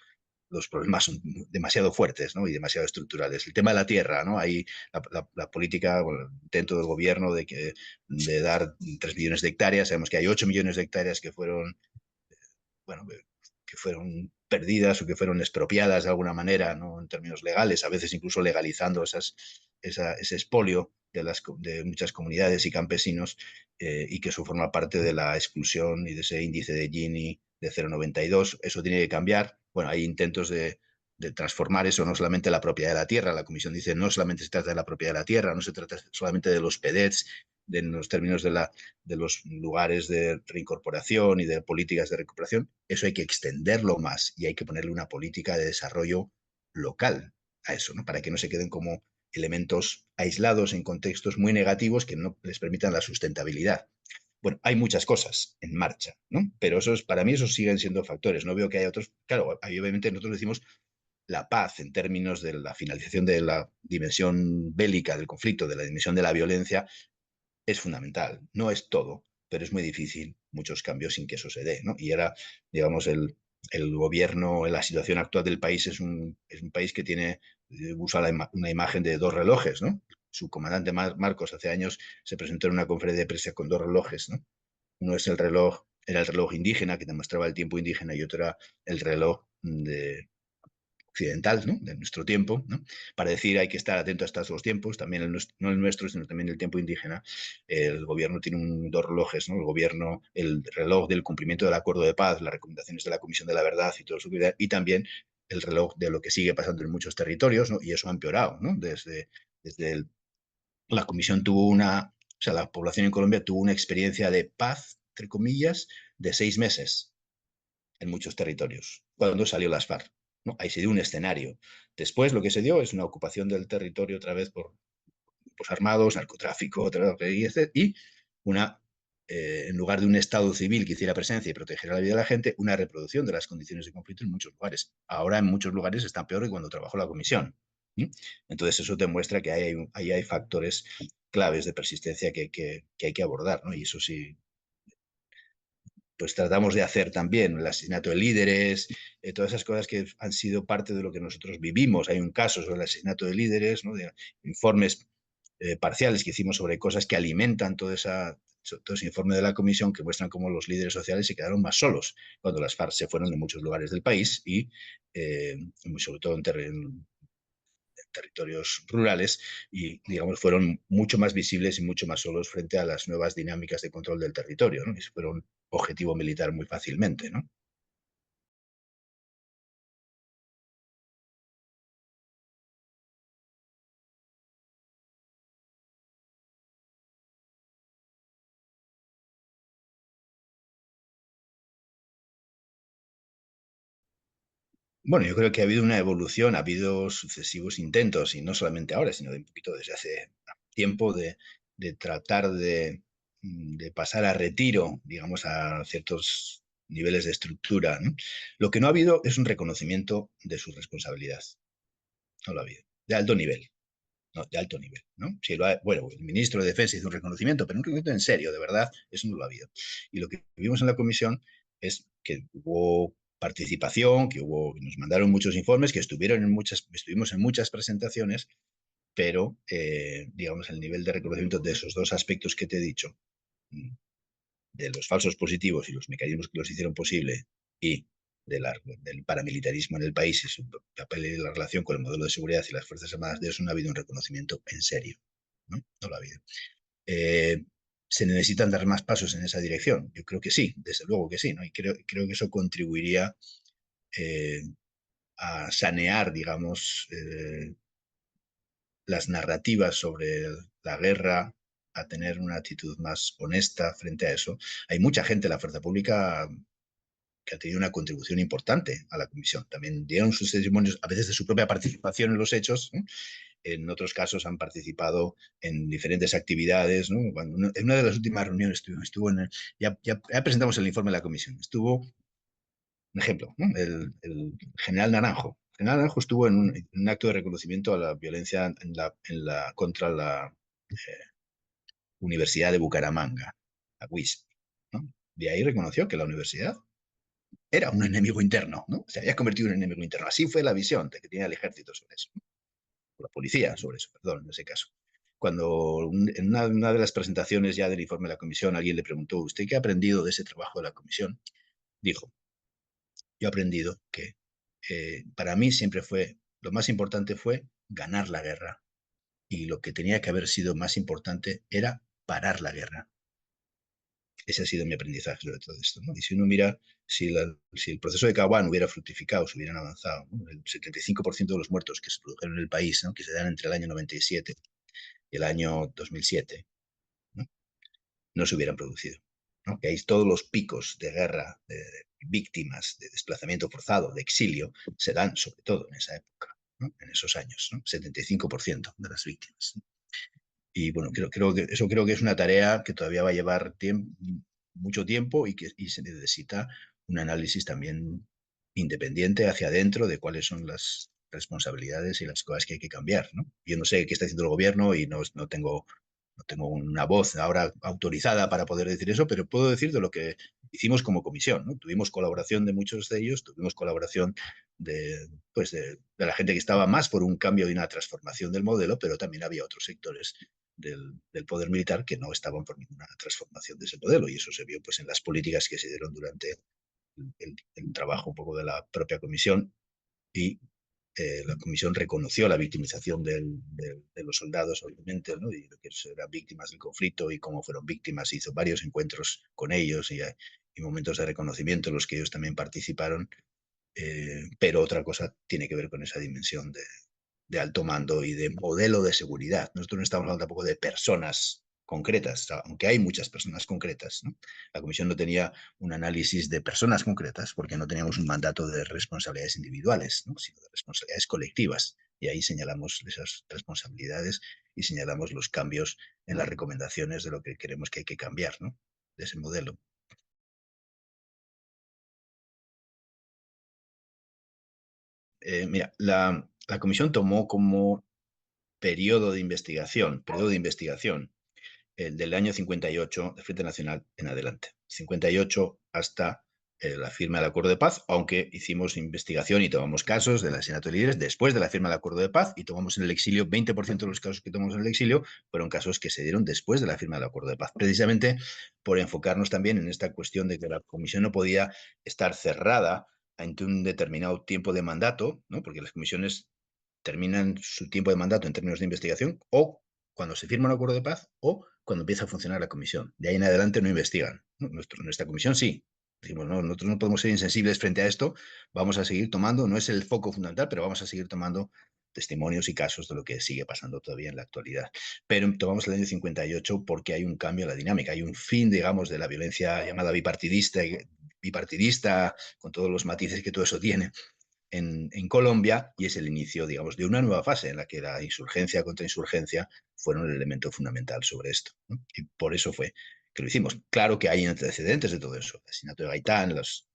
los problemas son demasiado fuertes, ¿no? Y demasiado estructurales. El tema de la tierra, ¿no? Ahí la política, bueno, el intento del gobierno de dar 3 millones de hectáreas, sabemos que hay 8 millones de hectáreas que fueron, bueno, que fueron perdidas o que fueron expropiadas de alguna manera, ¿no? En términos legales, a veces incluso legalizando ese expolio de muchas comunidades y campesinos, y que eso forma parte de la exclusión y de ese índice de Gini de 0,92. Eso tiene que cambiar. Bueno, hay intentos de transformar eso, no solamente la propiedad de la tierra. La Comisión dice no solamente se trata de la propiedad de la tierra, no se trata solamente de los PEDETs, en los términos de los lugares de reincorporación y de políticas de recuperación. Eso hay que extenderlo más y hay que ponerle una política de desarrollo local a eso, ¿no? Para que no se queden como elementos aislados en contextos muy negativos que no les permitan la sustentabilidad. Bueno, hay muchas cosas en marcha, ¿no? Pero para mí esos siguen siendo factores. No veo que haya otros. Claro, obviamente nosotros decimos la paz en términos de la finalización de la dimensión bélica del conflicto, de la dimensión de la violencia, es fundamental. No es todo, pero es muy difícil muchos cambios sin que eso se dé, ¿no? Y ahora, digamos, el gobierno, la situación actual del país es un país que usa una imagen de dos relojes, ¿no? Su comandante Marcos hace años se presentó en una conferencia de prensa con dos relojes, ¿no? Uno era el reloj indígena que demostraba el tiempo indígena y otro era el reloj occidental, ¿no? De nuestro tiempo, ¿no? Para decir hay que estar atento a estos dos tiempos, también no el nuestro, sino también el tiempo indígena. El gobierno tiene dos relojes, ¿no? El gobierno, el reloj del cumplimiento del acuerdo de paz, las recomendaciones de la Comisión de la Verdad y todo eso, y también el reloj de lo que sigue pasando en muchos territorios, ¿no? Y eso ha empeorado, ¿no? Desde la Comisión o sea, la población en Colombia tuvo una experiencia de paz, entre comillas, de 6 meses en muchos territorios, cuando salió las FARC, ¿no? Ahí se dio un escenario. Después lo que se dio es una ocupación del territorio otra vez por grupos armados, narcotráfico, y una, en lugar de un Estado civil que hiciera presencia y protegiera la vida de la gente, una reproducción de las condiciones de conflicto en muchos lugares. Ahora en muchos lugares está peor que cuando trabajó la Comisión. ¿Sí? Entonces eso demuestra que ahí hay factores claves de persistencia que hay que abordar, ¿no? Y eso sí, pues tratamos de hacer también el asesinato de líderes, todas esas cosas que han sido parte de lo que nosotros vivimos. Hay un caso sobre el asesinato de líderes, ¿no? De informes parciales que hicimos sobre cosas que alimentan todo ese informe de la comisión, que muestran cómo los líderes sociales se quedaron más solos cuando las FARC se fueron de muchos lugares del país y sobre todo en territorios rurales y, digamos, fueron mucho más visibles y mucho más solos frente a las nuevas dinámicas de control del territorio, ¿no? Y fueron objetivo militar muy fácilmente, ¿no? Bueno, yo creo que ha habido una evolución, ha habido sucesivos intentos, y no solamente ahora, sino de un poquito desde hace tiempo, de tratar de pasar a retiro, digamos, a ciertos niveles de estructura, ¿no? Lo que no ha habido es un reconocimiento de su responsabilidad. No lo ha habido. De alto nivel. No, de alto nivel, ¿no? Si bueno, el ministro de Defensa hizo un reconocimiento, pero un reconocimiento en serio, de verdad, eso no lo ha habido. Y lo que vimos en la comisión es que hubo participación, nos mandaron muchos informes, que estuvimos en muchas presentaciones, pero, digamos, el nivel de reconocimiento de esos dos aspectos que te he dicho, de los falsos positivos y los mecanismos que los hicieron posible, y del paramilitarismo en el país y su papel y la relación con el modelo de seguridad y las Fuerzas Armadas, de eso no ha habido un reconocimiento en serio. No, no lo ha habido. ¿Se necesitan dar más pasos en esa dirección? Yo creo que sí, desde luego que sí, ¿no? Y creo que eso contribuiría eh, a sanear, digamos, las narrativas sobre la guerra, a tener una actitud más honesta frente a eso. Hay mucha gente en la fuerza pública que ha tenido una contribución importante a la comisión. También dieron sus testimonios, a veces de su propia participación en los hechos, ¿no? En otros casos han participado en diferentes actividades, ¿no? En una de las últimas reuniones estuvo ya presentamos el informe de la comisión, estuvo, un ejemplo, ¿no? El general Naranjo. El general Naranjo estuvo en un acto de reconocimiento a la violencia contra la Universidad de Bucaramanga, la UISP, ¿no? De ahí reconoció que la universidad era un enemigo interno, ¿no? Se había convertido en un enemigo interno. Así fue la visión de que tenía el ejército sobre eso, ¿no? La policía sobre eso, perdón, en ese caso. Cuando en una de las presentaciones ya del informe de la comisión, alguien le preguntó: ¿usted qué ha aprendido de ese trabajo de la comisión? Dijo: yo he aprendido que para mí siempre lo más importante fue ganar la guerra, y lo que tenía que haber sido más importante era parar la guerra. Ese ha sido mi aprendizaje sobre todo esto, ¿no? Y si uno mira, si el proceso de Caguán hubiera fructificado, si hubieran avanzado, ¿no? El 75% de los muertos que se produjeron en el país, ¿no? Que se dan entre el año 97 y el año 2007, ¿no? No se hubieran producido, ¿no? Que hay todos los picos de guerra, de víctimas, de desplazamiento forzado, de exilio, se dan sobre todo en esa época, ¿no? En esos años, ¿no? 75% de las víctimas, ¿no? Y bueno, creo que es una tarea que todavía va a llevar mucho tiempo, y se necesita un análisis también independiente hacia adentro de cuáles son las responsabilidades y las cosas que hay que cambiar, ¿no? Yo no sé qué está haciendo el gobierno y no tengo una voz ahora autorizada para poder decir eso, pero puedo decir de lo que hicimos como comisión, ¿no? Tuvimos colaboración de muchos de ellos, tuvimos colaboración de la gente que estaba más por un cambio y una transformación del modelo, pero también había otros sectores del poder militar que no estaban por ninguna transformación de ese modelo, y eso se vio pues en las políticas que se dieron durante el trabajo un poco de la propia comisión. Y la comisión reconoció la victimización de los soldados, obviamente, ¿no? Y lo que eran víctimas del conflicto y cómo fueron víctimas. Hizo varios encuentros con ellos y momentos de reconocimiento en los que ellos también participaron. Pero otra cosa tiene que ver con esa dimensión de alto mando y de modelo de seguridad. Nosotros no estamos hablando tampoco de personas concretas, aunque hay muchas personas concretas, ¿no? La comisión no tenía un análisis de personas concretas porque no teníamos un mandato de responsabilidades individuales, ¿no? Sino de responsabilidades colectivas. Y ahí señalamos esas responsabilidades y señalamos los cambios en las recomendaciones de lo que queremos que hay que cambiar, ¿no? De ese modelo. Mira, la comisión tomó como periodo de investigación, el del año 58 del Frente Nacional en adelante. 58 hasta la firma del acuerdo de paz, aunque hicimos investigación y tomamos casos del asesinato de líderes después de la firma del acuerdo de paz y tomamos en el exilio, 20% de los casos que tomamos en el exilio fueron casos que se dieron después de la firma del acuerdo de paz, precisamente por enfocarnos también en esta cuestión de que la comisión no podía estar cerrada ante un determinado tiempo de mandato, ¿no? Porque las comisiones terminan su tiempo de mandato en términos de investigación o cuando se firma un acuerdo de paz o cuando empieza a funcionar la comisión. De ahí en adelante no investigan. ¿No? Nuestra comisión sí. Decimos, no, nosotros no podemos ser insensibles frente a esto, vamos a seguir tomando, no es el foco fundamental, pero vamos a seguir tomando testimonios y casos de lo que sigue pasando todavía en la actualidad. Pero tomamos el año 58 porque hay un cambio en la dinámica, hay un fin, digamos, de la violencia llamada bipartidista con todos los matices que todo eso tiene en Colombia, y es el inicio, digamos, de una nueva fase en la que la insurgencia contra insurgencia fueron el elemento fundamental sobre esto, ¿no? Y por eso fue que lo hicimos. Claro que hay antecedentes de todo eso. El asesinato de Gaitán, los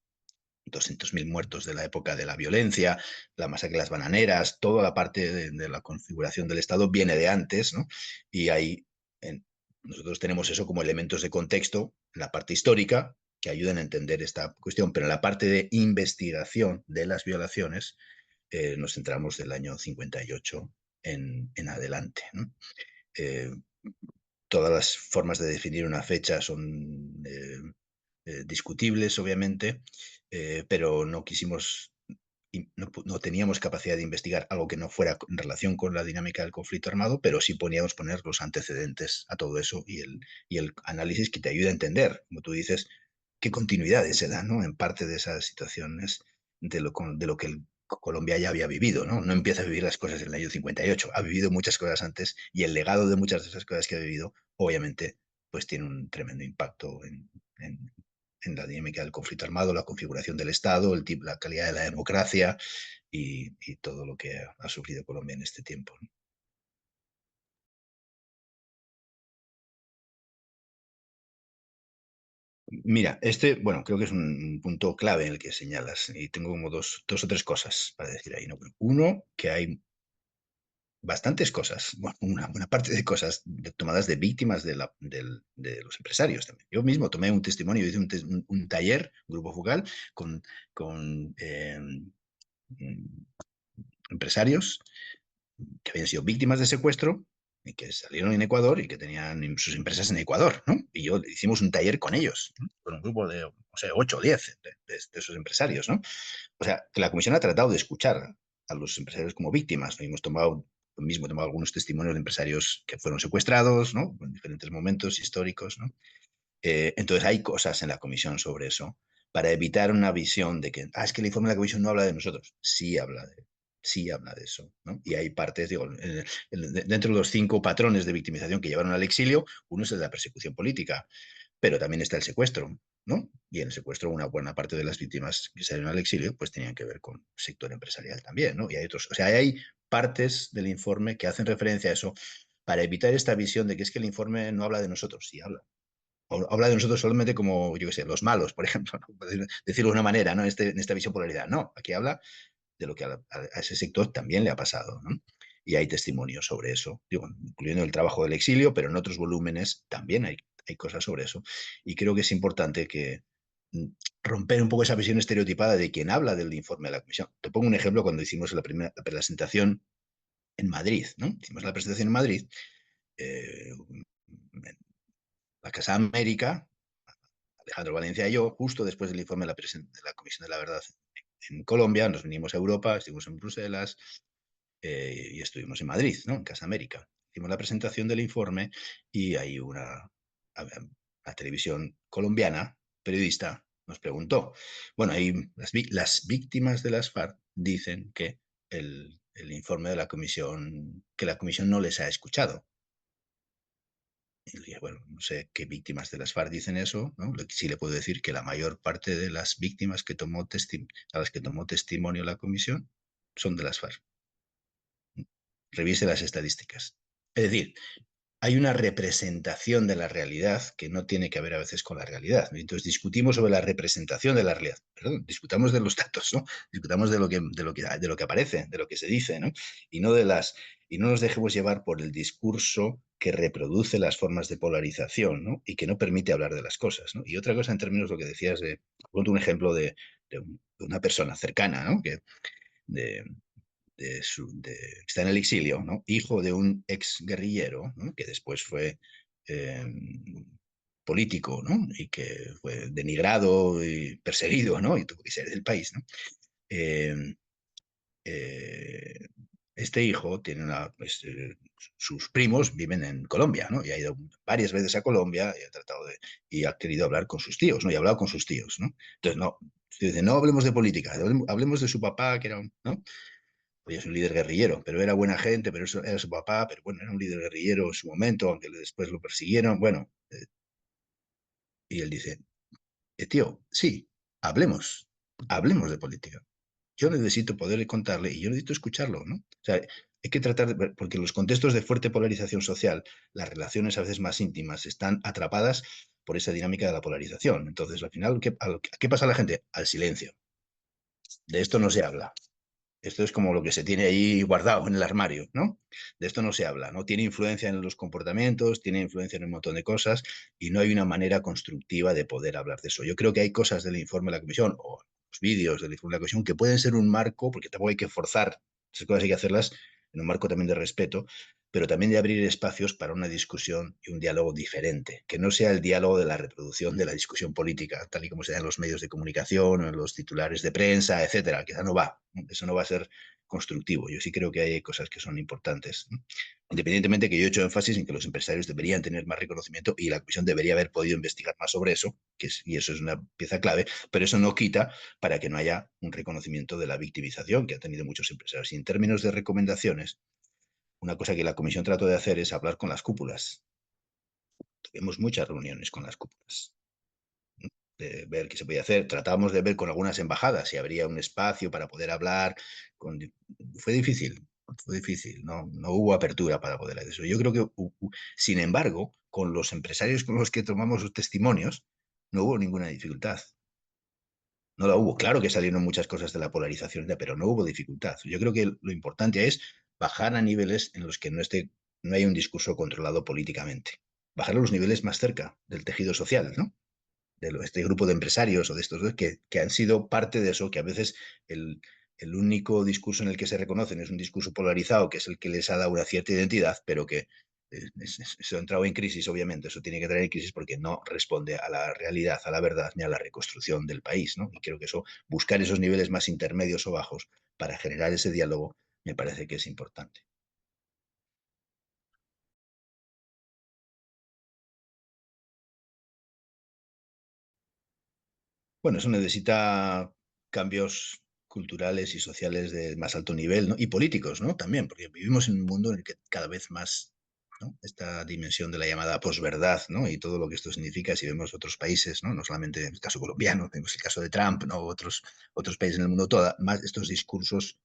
200.000 muertos de la época de la violencia, la masacre de las bananeras, toda la parte de la configuración del Estado viene de antes, ¿no? Y ahí nosotros tenemos eso como elementos de contexto, la parte histórica, que ayudan a entender esta cuestión, pero en la parte de investigación de las violaciones nos centramos del año 58 en adelante, ¿no? Eh, Todas las formas de definir una fecha son discutibles, obviamente, pero no quisimos, no teníamos capacidad de investigar algo que no fuera en relación con la dinámica del conflicto armado, pero sí poníamos poner los antecedentes a todo eso y el análisis que te ayuda a entender, como tú dices, qué continuidades se dan, ¿no? En parte de esas situaciones de lo que Colombia ya había vivido, ¿no? No empieza a vivir las cosas en el año 58, ha vivido muchas cosas antes y el legado de muchas de esas cosas que ha vivido, obviamente, pues tiene un tremendo impacto en, en la dinámica del conflicto armado, la configuración del Estado, la calidad de la democracia y todo lo que ha sufrido Colombia en este tiempo, ¿no? Mira, bueno, creo que es un punto clave en el que señalas y tengo como dos o tres cosas para decir ahí, ¿no? Uno, que hay bastantes cosas, bueno, una buena parte de cosas tomadas de víctimas de los empresarios también. Yo mismo tomé un testimonio, hice un taller, un grupo focal, con empresarios que habían sido víctimas de secuestro y que salieron en Ecuador y que tenían sus empresas en Ecuador, ¿no? Y yo hicimos un taller con ellos, ¿no? Con un grupo de, no sé, 8 o 10 de esos empresarios, ¿no? O sea, que la comisión ha tratado de escuchar a los empresarios como víctimas, ¿no? Y hemos tomado, lo mismo, he tomado algunos testimonios de empresarios que fueron secuestrados, ¿no? En diferentes momentos históricos, ¿no? Entonces hay cosas en la comisión sobre eso para evitar una visión de que, es que el informe de la comisión no habla de nosotros. Sí habla de eso, ¿no? Y hay partes, digo, dentro de los 5 patrones de victimización que llevaron al exilio, uno es el de la persecución política, pero también está el secuestro, ¿no? Y en el secuestro una buena parte de las víctimas que salieron al exilio pues tenían que ver con el sector empresarial también, ¿no? Y hay otros, o sea, hay partes del informe que hacen referencia a eso para evitar esta visión de que es que el informe no habla de nosotros, sí habla, habla de nosotros solamente como, yo qué sé, los malos, por ejemplo, ¿no? Decirlo de una manera, ¿no? En esta visión polaridad. No, aquí habla de lo que a ese sector también le ha pasado, ¿no? Y hay testimonios sobre eso, digo, incluyendo el trabajo del exilio, pero en otros volúmenes también hay cosas sobre eso. Y creo que es importante que mm, romper un poco esa visión estereotipada de quien habla del informe de la comisión. Te pongo un ejemplo cuando hicimos la presentación en Madrid, ¿no? Hicimos la presentación en Madrid, en la Casa América, Alejandro Valencia y yo, justo después del informe de la Comisión de la Verdad en Colombia, nos vinimos a Europa, estuvimos en Bruselas y estuvimos en Madrid, ¿no? En Casa América. Hicimos la presentación del informe y hay una televisión colombiana, periodista, nos preguntó, bueno, ahí las víctimas de las FARC dicen que el informe de la comisión, que la comisión no les ha escuchado. Y le dije, bueno, no sé qué víctimas de las FARC dicen eso, ¿no? Sí le puedo decir que la mayor parte de las víctimas a las que tomó testimonio la comisión son de las FARC. Revise las estadísticas. Es decir, hay una representación de la realidad que no tiene que ver a veces con la realidad. Entonces discutimos sobre la representación de la realidad. Perdón, discutamos de los datos, ¿no? Discutamos de lo que aparece, de lo que se dice, ¿no? Y no de las, y no nos dejemos llevar por el discurso que reproduce las formas de polarización, ¿no? Y que no permite hablar de las cosas, ¿no? Y otra cosa en términos de lo que decías de, ponte un ejemplo de una persona cercana, ¿no? Que de, está en el exilio, ¿no? Hijo de un ex guerrillero, ¿no? Que después fue eh, político, ¿no? Y que fue denigrado y perseguido, ¿no? Y tuvo que salir del país, ¿no? Eh, eh, este hijo tiene sus primos viven en Colombia, ¿no? Y ha ido varias veces a Colombia y ha tratado y ha querido hablar con sus tíos, ¿no? Y ha hablado con sus tíos, ¿no? Entonces, no, dice, no hablemos de política, hablemos de su papá, que era un, ¿no? Pues es un líder guerrillero, pero era buena gente, pero eso era su papá, pero bueno, era un líder guerrillero en su momento, aunque después lo persiguieron, bueno, y él dice, tío, sí, hablemos, hablemos de política. Yo necesito poder contarle y yo necesito escucharlo, ¿no? O sea, hay que tratar de ver, porque en los contextos de fuerte polarización social, las relaciones a veces más íntimas están atrapadas por esa dinámica de la polarización. Entonces, al final, ¿a qué pasa a la gente? Al silencio. De esto no se habla. Esto es como lo que se tiene ahí guardado en el armario, ¿no? De esto no se habla, ¿no? Tiene influencia en los comportamientos, tiene influencia en un montón de cosas y no hay una manera constructiva de poder hablar de eso. Yo creo que hay cosas del informe de la comisión o los vídeos del informe de la comisión que pueden ser un marco, porque tampoco hay que forzar, esas cosas hay que hacerlas en un marco también de respeto, pero también de abrir espacios para una discusión y un diálogo diferente, que no sea el diálogo de la reproducción de la discusión política, tal y como se da en los medios de comunicación o en los titulares de prensa, etcétera, que eso no va a ser constructivo. Yo sí creo que hay cosas que son importantes, ¿no? Independientemente que yo he hecho énfasis en que los empresarios deberían tener más reconocimiento y la comisión debería haber podido investigar más sobre eso, y eso es una pieza clave, pero eso no quita para que no haya un reconocimiento de la victimización que han tenido muchos empresarios. Y en términos de recomendaciones, una cosa que la comisión trató de hacer es hablar con las cúpulas. Tuvimos muchas reuniones con las cúpulas, de ver qué se podía hacer. Tratábamos de ver con algunas embajadas si habría un espacio para poder hablar. Con... Fue difícil, no hubo apertura para poder hacer eso. Yo creo que, sin embargo, con los empresarios con los que tomamos los testimonios, no hubo ninguna dificultad. No la hubo. Claro que salieron muchas cosas de la polarización, pero no hubo dificultad. Yo creo que lo importante es bajar a niveles en los que no hay un discurso controlado políticamente. Bajar a los niveles más cerca del tejido social, ¿no? Este grupo de empresarios o de estos dos que han sido parte de eso, que a veces el, el único discurso en el que se reconocen es un discurso polarizado, que es el que les ha dado una cierta identidad, pero que eso ha entrado en crisis, obviamente, eso tiene que traer en crisis porque no responde a la realidad, a la verdad, ni a la reconstrucción del país, ¿no? Y creo que eso, buscar esos niveles más intermedios o bajos para generar ese diálogo, me parece que es importante. Bueno, eso necesita cambios culturales y sociales de más alto nivel, ¿no? Y políticos, ¿no? También, porque vivimos en un mundo en el que cada vez más, ¿no? Esta dimensión de la llamada posverdad, ¿no? Y todo lo que esto significa, si vemos otros países, ¿no? No solamente en el caso colombiano, tenemos el caso de Trump, ¿no? Otros países en el mundo, más estos discursos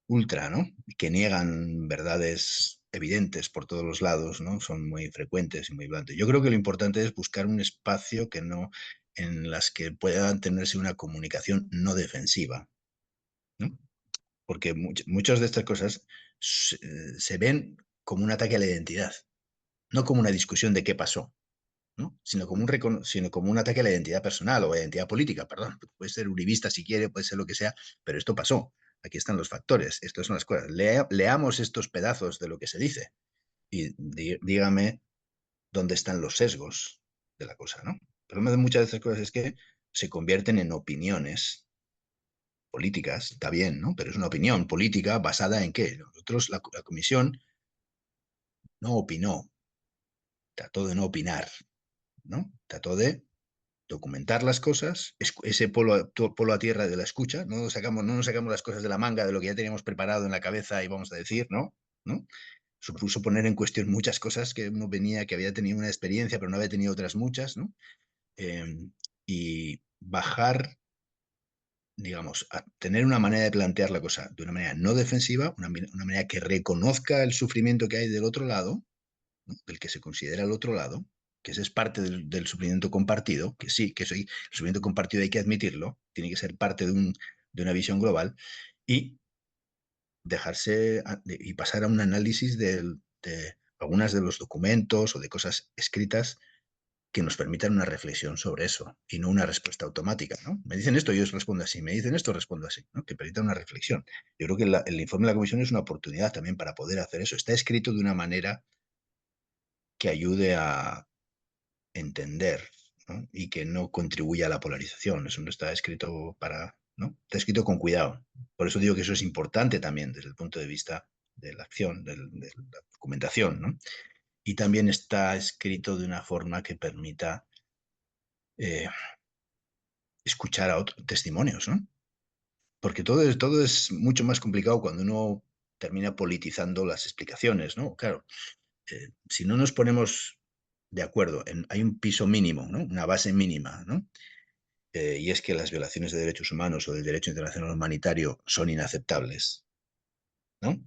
ultra, ¿no? Que niegan verdades evidentes por todos los lados, ¿no? Son muy frecuentes y muy blandos. Yo creo que lo importante es buscar un espacio que no, en las que puedan tenerse una comunicación no defensiva, ¿no? Porque muchas de estas cosas se ven como un ataque a la identidad, no como una discusión de qué pasó, ¿no? Sino como un ataque a la identidad personal o a la identidad política, perdón. Puede ser uribista si quiere, puede ser lo que sea, pero esto pasó. Aquí están los factores, estas son las cosas. Leamos estos pedazos de lo que se dice y dígame dónde están los sesgos de la cosa, ¿no? El problema de muchas de estas cosas es que se convierten en opiniones políticas, está bien, ¿no? Pero es una opinión política basada en qué. Nosotros, la comisión no opinó, trató de no opinar, ¿no? Trató de documentar las cosas, ese polo a tierra de la escucha, no nos sacamos las cosas de la manga de lo que ya teníamos preparado en la cabeza y vamos a decir, ¿no? ¿No? Supuso poner en cuestión muchas cosas que uno venía, que había tenido una experiencia, pero no había tenido otras muchas, ¿no? Eh, y bajar, digamos, a tener una manera de plantear la cosa de una manera no defensiva, una manera que reconozca el sufrimiento que hay del otro lado, ¿no? Del que se considera el otro lado, que ese es parte del sufrimiento compartido, que sí, el sufrimiento compartido hay que admitirlo, tiene que ser parte de una visión global, y y pasar a un análisis algunas de los documentos o de cosas escritas que nos permitan una reflexión sobre eso y no una respuesta automática, ¿no? Me dicen esto, yo os respondo así, me dicen esto, respondo así, ¿no? Que permita una reflexión. Yo creo que el informe de la comisión es una oportunidad también para poder hacer eso. Está escrito de una manera que ayude a entender, ¿no? Y que no contribuya a la polarización. Eso no está escrito para, ¿no? Está escrito con cuidado. Por eso digo que eso es importante también desde el punto de vista de la acción, de la documentación, ¿no? Y también está escrito de una forma que permita eh, escuchar a otros testimonios, ¿no? Porque todo es mucho más complicado cuando uno termina politizando las explicaciones, ¿no? Claro, si no nos ponemos de acuerdo hay un piso mínimo, ¿no? Una base mínima, ¿no? Y es que las violaciones de derechos humanos o del derecho internacional humanitario son inaceptables, ¿no?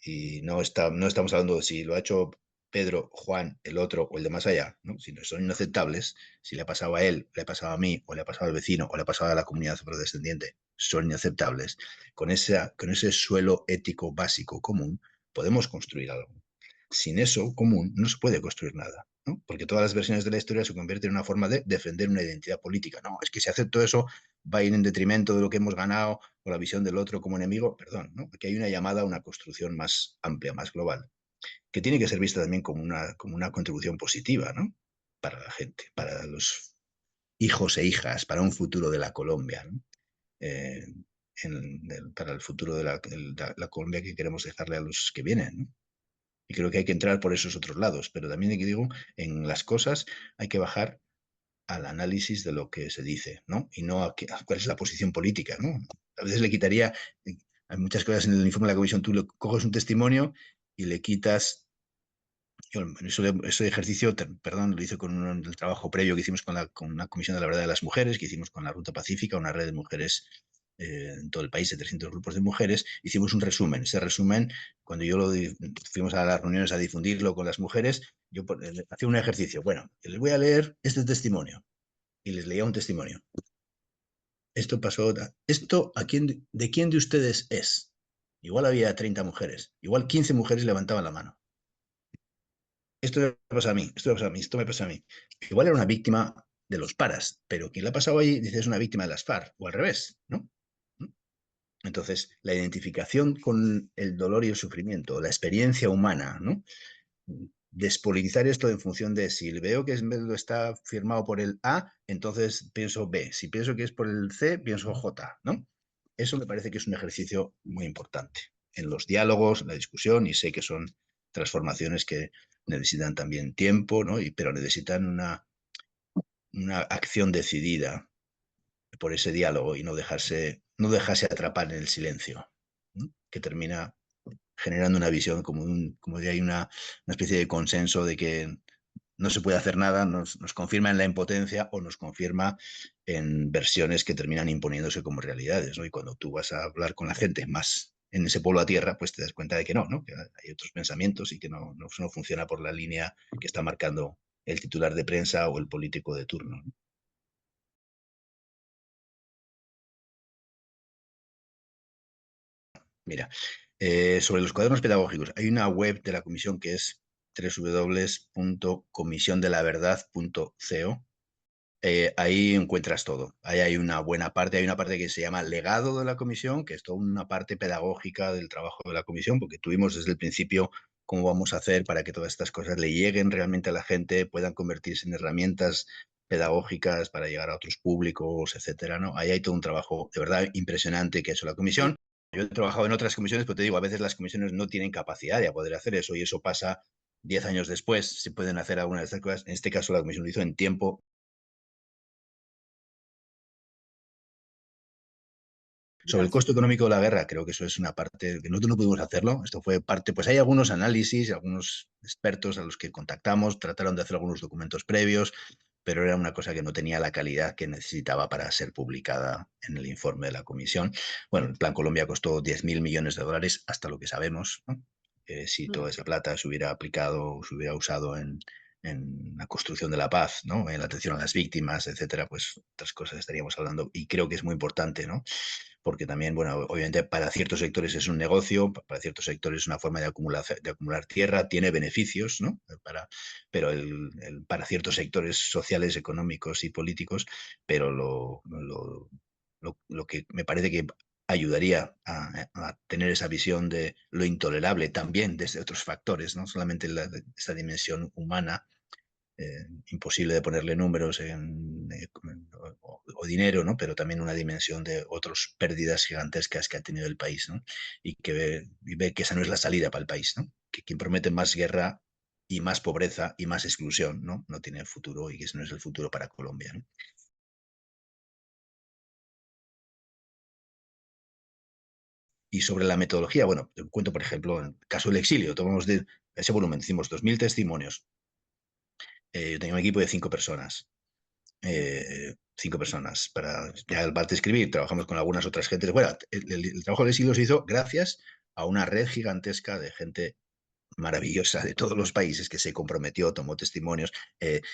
Y no estamos hablando de si lo ha hecho Pedro, Juan, el otro o el de más allá, ¿no? Si no son inaceptables, si le ha pasado a él, le ha pasado a mí, o le ha pasado al vecino, o le ha pasado a la comunidad afrodescendiente, son inaceptables. Con ese suelo ético básico común podemos construir algo. Sin eso común no se puede construir nada, ¿no? Porque todas las versiones de la historia se convierten en una forma de defender una identidad política. No, es que si acepto eso va a ir en detrimento de lo que hemos ganado o la visión del otro como enemigo. Perdón, ¿no? Aquí hay una llamada a una construcción más amplia, más global, que tiene que ser vista también como una contribución positiva, ¿no? Para la gente, para los hijos e hijas, para un futuro de la Colombia, ¿no? Eh, para el futuro de la Colombia que queremos dejarle a los que vienen, ¿no? Y creo que hay que entrar por esos otros lados, pero también digo, en las cosas hay que bajar al análisis de lo que se dice, ¿no? Y no a cuál es la posición política, ¿no? A veces le quitaría, hay muchas cosas en el informe de la comisión, tú le coges un testimonio y le quitas, yo, eso de ejercicio, perdón, lo hice con el trabajo previo que hicimos con una comisión de la verdad de las mujeres, que hicimos con la Ruta Pacífica, una red de mujeres en todo el país, de 300 grupos de mujeres, hicimos un resumen. Ese resumen, cuando fuimos a las reuniones a difundirlo con las mujeres, yo hacía un ejercicio. Bueno, les voy a leer este testimonio. Y les leía un testimonio. Esto pasó. ¿Esto de quién de ustedes es? Igual había 30 mujeres. Igual 15 mujeres levantaban la mano. Esto me pasa a mí, esto me pasa a mí, esto me pasa a mí. Igual era una víctima de los paras, pero quien la ha pasado ahí dice es una víctima de las FARC, o al revés, ¿no? Entonces, la identificación con el dolor y el sufrimiento, la experiencia humana, ¿no? Despolitizar esto en función de si veo que está firmado por el A, entonces pienso B. Si pienso que es por el C, pienso J, ¿no? Eso me parece que es un ejercicio muy importante en los diálogos, en la discusión, y sé que son transformaciones que necesitan también tiempo, ¿no? Pero necesitan una acción decidida por ese diálogo y no dejarse atrapar en el silencio, ¿no? Que termina generando una visión como de hay una especie de consenso de que no se puede hacer nada, nos confirma en la impotencia o nos confirma en versiones que terminan imponiéndose como realidades, ¿no? Y cuando tú vas a hablar con la gente más en ese pueblo a tierra, pues te das cuenta de que no, que hay otros pensamientos y que no funciona por la línea que está marcando el titular de prensa o el político de turno, ¿no? Mira, sobre los cuadernos pedagógicos, hay una web de la comisión que es www.comisiondelaverdad.co. Ahí encuentras todo. Ahí hay una buena parte, hay una parte que se llama legado de la comisión, que es toda una parte pedagógica del trabajo de la comisión, porque tuvimos desde el principio cómo vamos a hacer para que todas estas cosas le lleguen realmente a la gente, puedan convertirse en herramientas pedagógicas para llegar a otros públicos, etcétera, ¿no? Ahí hay todo un trabajo de verdad impresionante que ha hecho la comisión. Yo he trabajado en otras comisiones, pero te digo, a veces las comisiones no tienen capacidad de poder hacer eso y eso pasa 10 años después. Se pueden hacer algunas de estas cosas. En este caso, la comisión lo hizo en tiempo. Sobre el costo económico de la guerra, creo que eso es una parte que nosotros no pudimos hacerlo. Esto fue parte, pues hay algunos análisis, algunos expertos a los que contactamos, trataron de hacer algunos documentos previos, pero era una cosa que no tenía la calidad que necesitaba para ser publicada en el informe de la comisión. Bueno, el Plan Colombia costó 10.000 millones de dólares, hasta lo que sabemos, ¿no? Si toda esa plata se hubiera aplicado, se hubiera usado en la construcción de la paz, ¿no? En la atención a las víctimas, etcétera, pues otras cosas estaríamos hablando. Y creo que es muy importante, ¿no? Porque también, bueno, obviamente para ciertos sectores es un negocio, para ciertos sectores es una forma de acumular tierra, tiene beneficios, ¿no? Pero para ciertos sectores sociales, económicos y políticos, pero lo que me parece que ayudaría a tener esa visión de lo intolerable también desde otros factores, no solamente esta dimensión humana, imposible de ponerle números o dinero, ¿no? Pero también una dimensión de otras pérdidas gigantescas que ha tenido el país, ¿no? Y ve que esa no es la salida para el país, ¿no? Que quien promete más guerra y más pobreza y más exclusión, ¿no? No tiene futuro y que ese no es el futuro para Colombia, ¿no? Y sobre la metodología, bueno, te cuento, por ejemplo, en el caso del exilio, tomamos de ese volumen, hicimos 2.000 testimonios. Yo tenía un equipo de 5 personas. 5 personas para ya el parte de escribir. Trabajamos con algunas otras gentes. Bueno, el trabajo del exilio se hizo gracias a una red gigantesca de gente maravillosa de todos los países que se comprometió, tomó testimonios,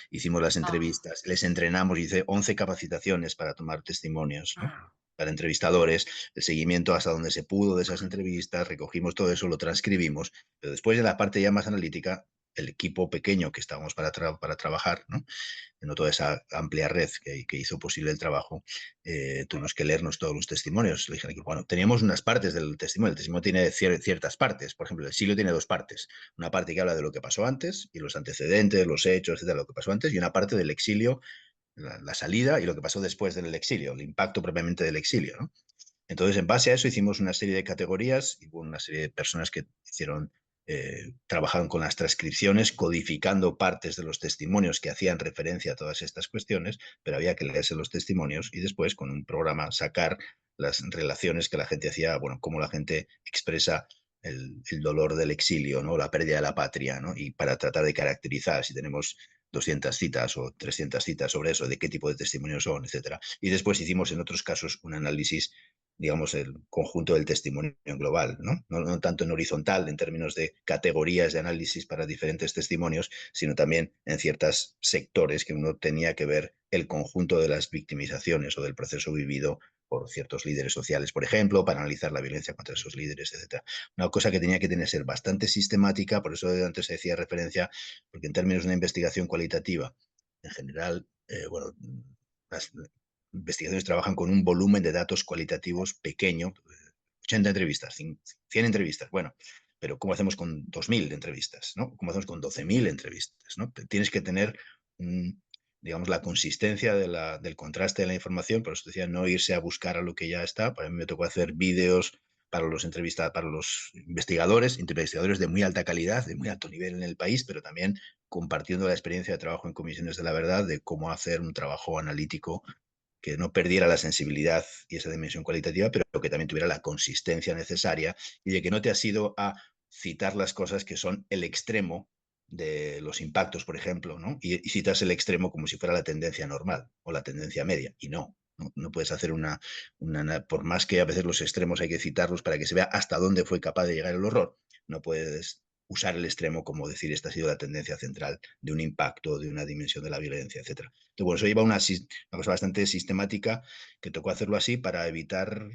hicimos las entrevistas, les entrenamos, hice 11 capacitaciones para tomar testimonios, ¿no? Para entrevistadores, el seguimiento hasta donde se pudo de esas entrevistas, recogimos todo eso, lo transcribimos, pero después de la parte ya más analítica, el equipo pequeño que estábamos para trabajar, ¿no? No toda esa amplia red que hizo posible el trabajo, tuvimos que leernos todos los testimonios. Le dije, bueno, teníamos unas partes del testimonio. El testimonio tiene ciertas partes. Por ejemplo, el siglo tiene dos partes. Una parte que habla de lo que pasó antes y los antecedentes, los hechos, etcétera, lo que pasó antes, y una parte del exilio, la salida y lo que pasó después del exilio, el impacto propiamente del exilio, ¿no? Entonces, en base a eso, hicimos una serie de categorías y hubo una serie de personas que trabajaron con las transcripciones, codificando partes de los testimonios que hacían referencia a todas estas cuestiones, pero había que leerse los testimonios y después, con un programa, sacar las relaciones que la gente hacía, bueno, cómo la gente expresa el dolor del exilio, ¿no? La pérdida de la patria, ¿no? Y para tratar de caracterizar si tenemos 200 citas o 300 citas sobre eso, de qué tipo de testimonios son, etcétera. Y después hicimos en otros casos un análisis, digamos, el conjunto del testimonio global, ¿no? No tanto en horizontal, en términos de categorías de análisis para diferentes testimonios, sino también en ciertos sectores que uno tenía que ver el conjunto de las victimizaciones o del proceso vivido por ciertos líderes sociales, por ejemplo, para analizar la violencia contra esos líderes, etc. Una cosa que tenía que ser bastante sistemática, por eso antes se decía referencia, porque en términos de una investigación cualitativa, en general, bueno, las investigaciones trabajan con un volumen de datos cualitativos pequeño, 80 entrevistas, 100 entrevistas, bueno, pero ¿cómo hacemos con 2.000 entrevistas? ¿No? ¿Cómo hacemos con 12.000 entrevistas? ¿No? Tienes que tener, digamos, la consistencia del contraste de la información, por eso decía, no irse a buscar a lo que ya está. Para mí me tocó hacer vídeos para los investigadores de muy alta calidad, de muy alto nivel en el país, pero también compartiendo la experiencia de trabajo en comisiones de la verdad, de cómo hacer un trabajo analítico que no perdiera la sensibilidad y esa dimensión cualitativa, pero que también tuviera la consistencia necesaria y de que no te has ido a citar las cosas que son el extremo de los impactos, por ejemplo, ¿no? Y citas el extremo como si fuera la tendencia normal o la tendencia media, y no puedes hacer por más que a veces los extremos hay que citarlos para que se vea hasta dónde fue capaz de llegar el horror, no puedes usar el extremo como decir esta ha sido la tendencia central de un impacto, de una dimensión de la violencia, etcétera. Entonces, bueno, eso lleva una cosa bastante sistemática que tocó hacerlo así para evitar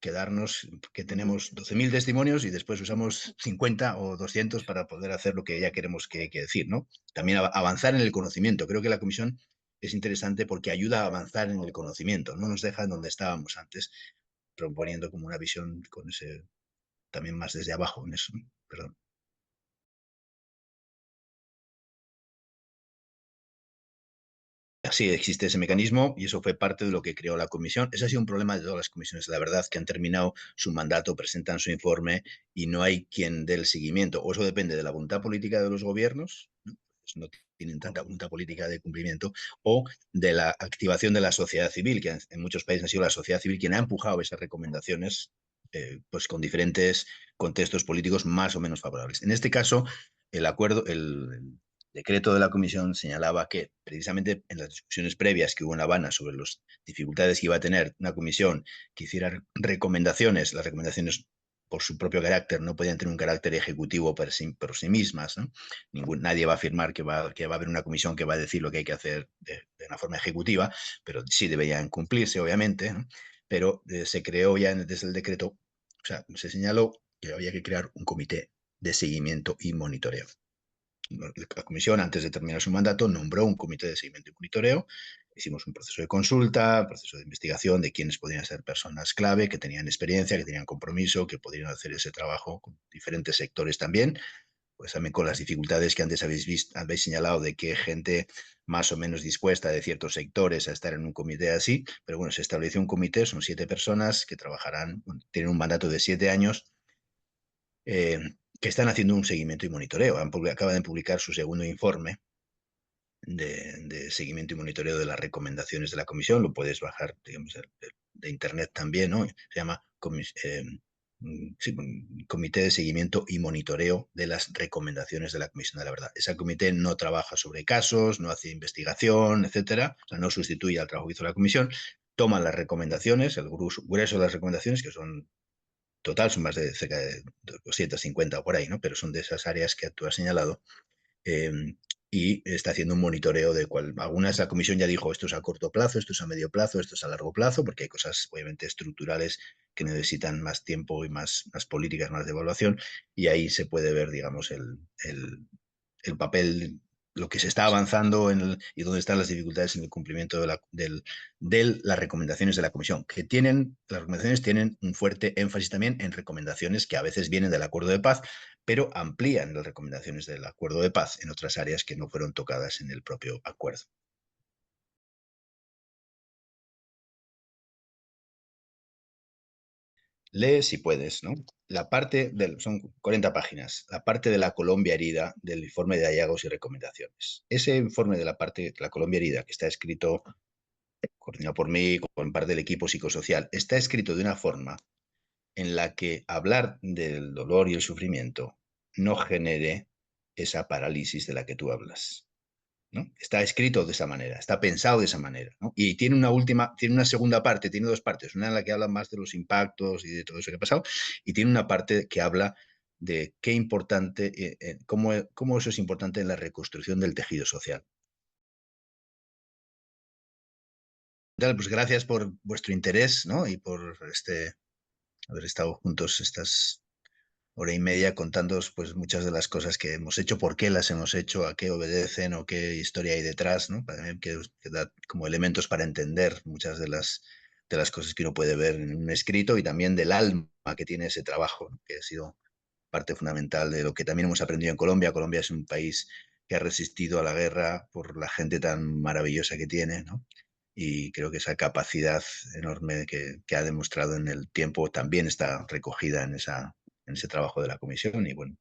quedarnos que tenemos 12.000 testimonios y después usamos 50 o 200 para poder hacer lo que ya queremos que decir, ¿no? También avanzar en el conocimiento. Creo que la comisión es interesante porque ayuda a avanzar en el conocimiento, no nos deja en donde estábamos antes, proponiendo como una visión con ese también más desde abajo en eso. Perdón. Sí, existe ese mecanismo y eso fue parte de lo que creó la comisión. Ese ha sido un problema de todas las comisiones, la verdad, que han terminado su mandato, presentan su informe y no hay quien dé el seguimiento. O eso depende de la voluntad política de los gobiernos, ¿no? Pues no tienen tanta voluntad política de cumplimiento, o de la activación de la sociedad civil, que en muchos países ha sido la sociedad civil quien ha empujado esas recomendaciones, pues con diferentes contextos políticos más o menos favorables. En este caso, el decreto de la comisión señalaba que precisamente en las discusiones previas que hubo en La Habana sobre las dificultades que iba a tener una comisión que hiciera recomendaciones, las recomendaciones por su propio carácter, no podían tener un carácter ejecutivo por sí mismas, ¿no? Nadie va a afirmar que va a haber una comisión que va a decir lo que hay que hacer de una forma ejecutiva, pero sí deberían cumplirse, obviamente, ¿no? Pero se creó ya desde el decreto, o sea, se señaló que había que crear un comité de seguimiento y monitoreo. La comisión, antes de terminar su mandato, nombró un comité de seguimiento y monitoreo. Hicimos un proceso de consulta, proceso de investigación de quiénes podían ser personas clave, que tenían experiencia, que tenían compromiso, que podrían hacer ese trabajo con diferentes sectores también, pues también con las dificultades que antes habéis señalado de que gente más o menos dispuesta de ciertos sectores a estar en un comité así, pero bueno, se estableció un comité, son 7 personas que trabajarán, bueno, tienen un mandato de 7 años, eh, que están haciendo un seguimiento y monitoreo. Acaban de publicar su segundo informe de seguimiento y monitoreo de las recomendaciones de la comisión. Lo puedes bajar, digamos, de internet también, ¿no? Se llama sí, Comité de Seguimiento y Monitoreo de las Recomendaciones de la Comisión de la Verdad. Ese comité no trabaja sobre casos, no hace investigación, etcétera, o sea, no sustituye al trabajo que hizo la comisión, toma las recomendaciones, el grueso de las recomendaciones, que son total, son más de cerca de 250 o por ahí, ¿no? Pero son de esas áreas que tú has señalado, eh, y está haciendo un monitoreo de cuál. Algunas la comisión ya dijo, esto es a corto plazo, esto es a medio plazo, esto es a largo plazo, porque hay cosas obviamente estructurales que necesitan más tiempo y más políticas, más de evaluación, y ahí se puede ver, digamos, el papel, lo que se está avanzando y dónde están las dificultades en el cumplimiento de las recomendaciones de la Comisión, las recomendaciones tienen un fuerte énfasis también en recomendaciones que a veces vienen del acuerdo de paz, pero amplían las recomendaciones del acuerdo de paz en otras áreas que no fueron tocadas en el propio acuerdo. Lee si puedes, ¿no? Son 40 páginas, la parte de la Colombia herida del informe de hallazgos y recomendaciones. Ese informe de la parte de la Colombia herida, que está escrito, coordinado por mí, con parte del equipo psicosocial, está escrito de una forma en la que hablar del dolor y el sufrimiento no genere esa parálisis de la que tú hablas, ¿no? Está escrito de esa manera, está pensado de esa manera, ¿no? Y tiene una segunda parte, tiene dos partes, una en la que habla más de los impactos y de todo eso que ha pasado, y tiene una parte que habla de qué importante, cómo eso es importante en la reconstrucción del tejido social. Pues gracias por vuestro interés, ¿no? Y por haber estado juntos estas hora y media contándoos pues muchas de las cosas que hemos hecho, por qué las hemos hecho, a qué obedecen o qué historia hay detrás, ¿no? Para mí que da como elementos para entender muchas de las cosas que uno puede ver en un escrito y también del alma que tiene ese trabajo, ¿no? Que ha sido parte fundamental de lo que también hemos aprendido en Colombia. Colombia es un país que ha resistido a la guerra por la gente tan maravillosa que tiene, ¿no? Y creo que esa capacidad enorme que ha demostrado en el tiempo también está recogida en ese trabajo de la comisión. Y bueno,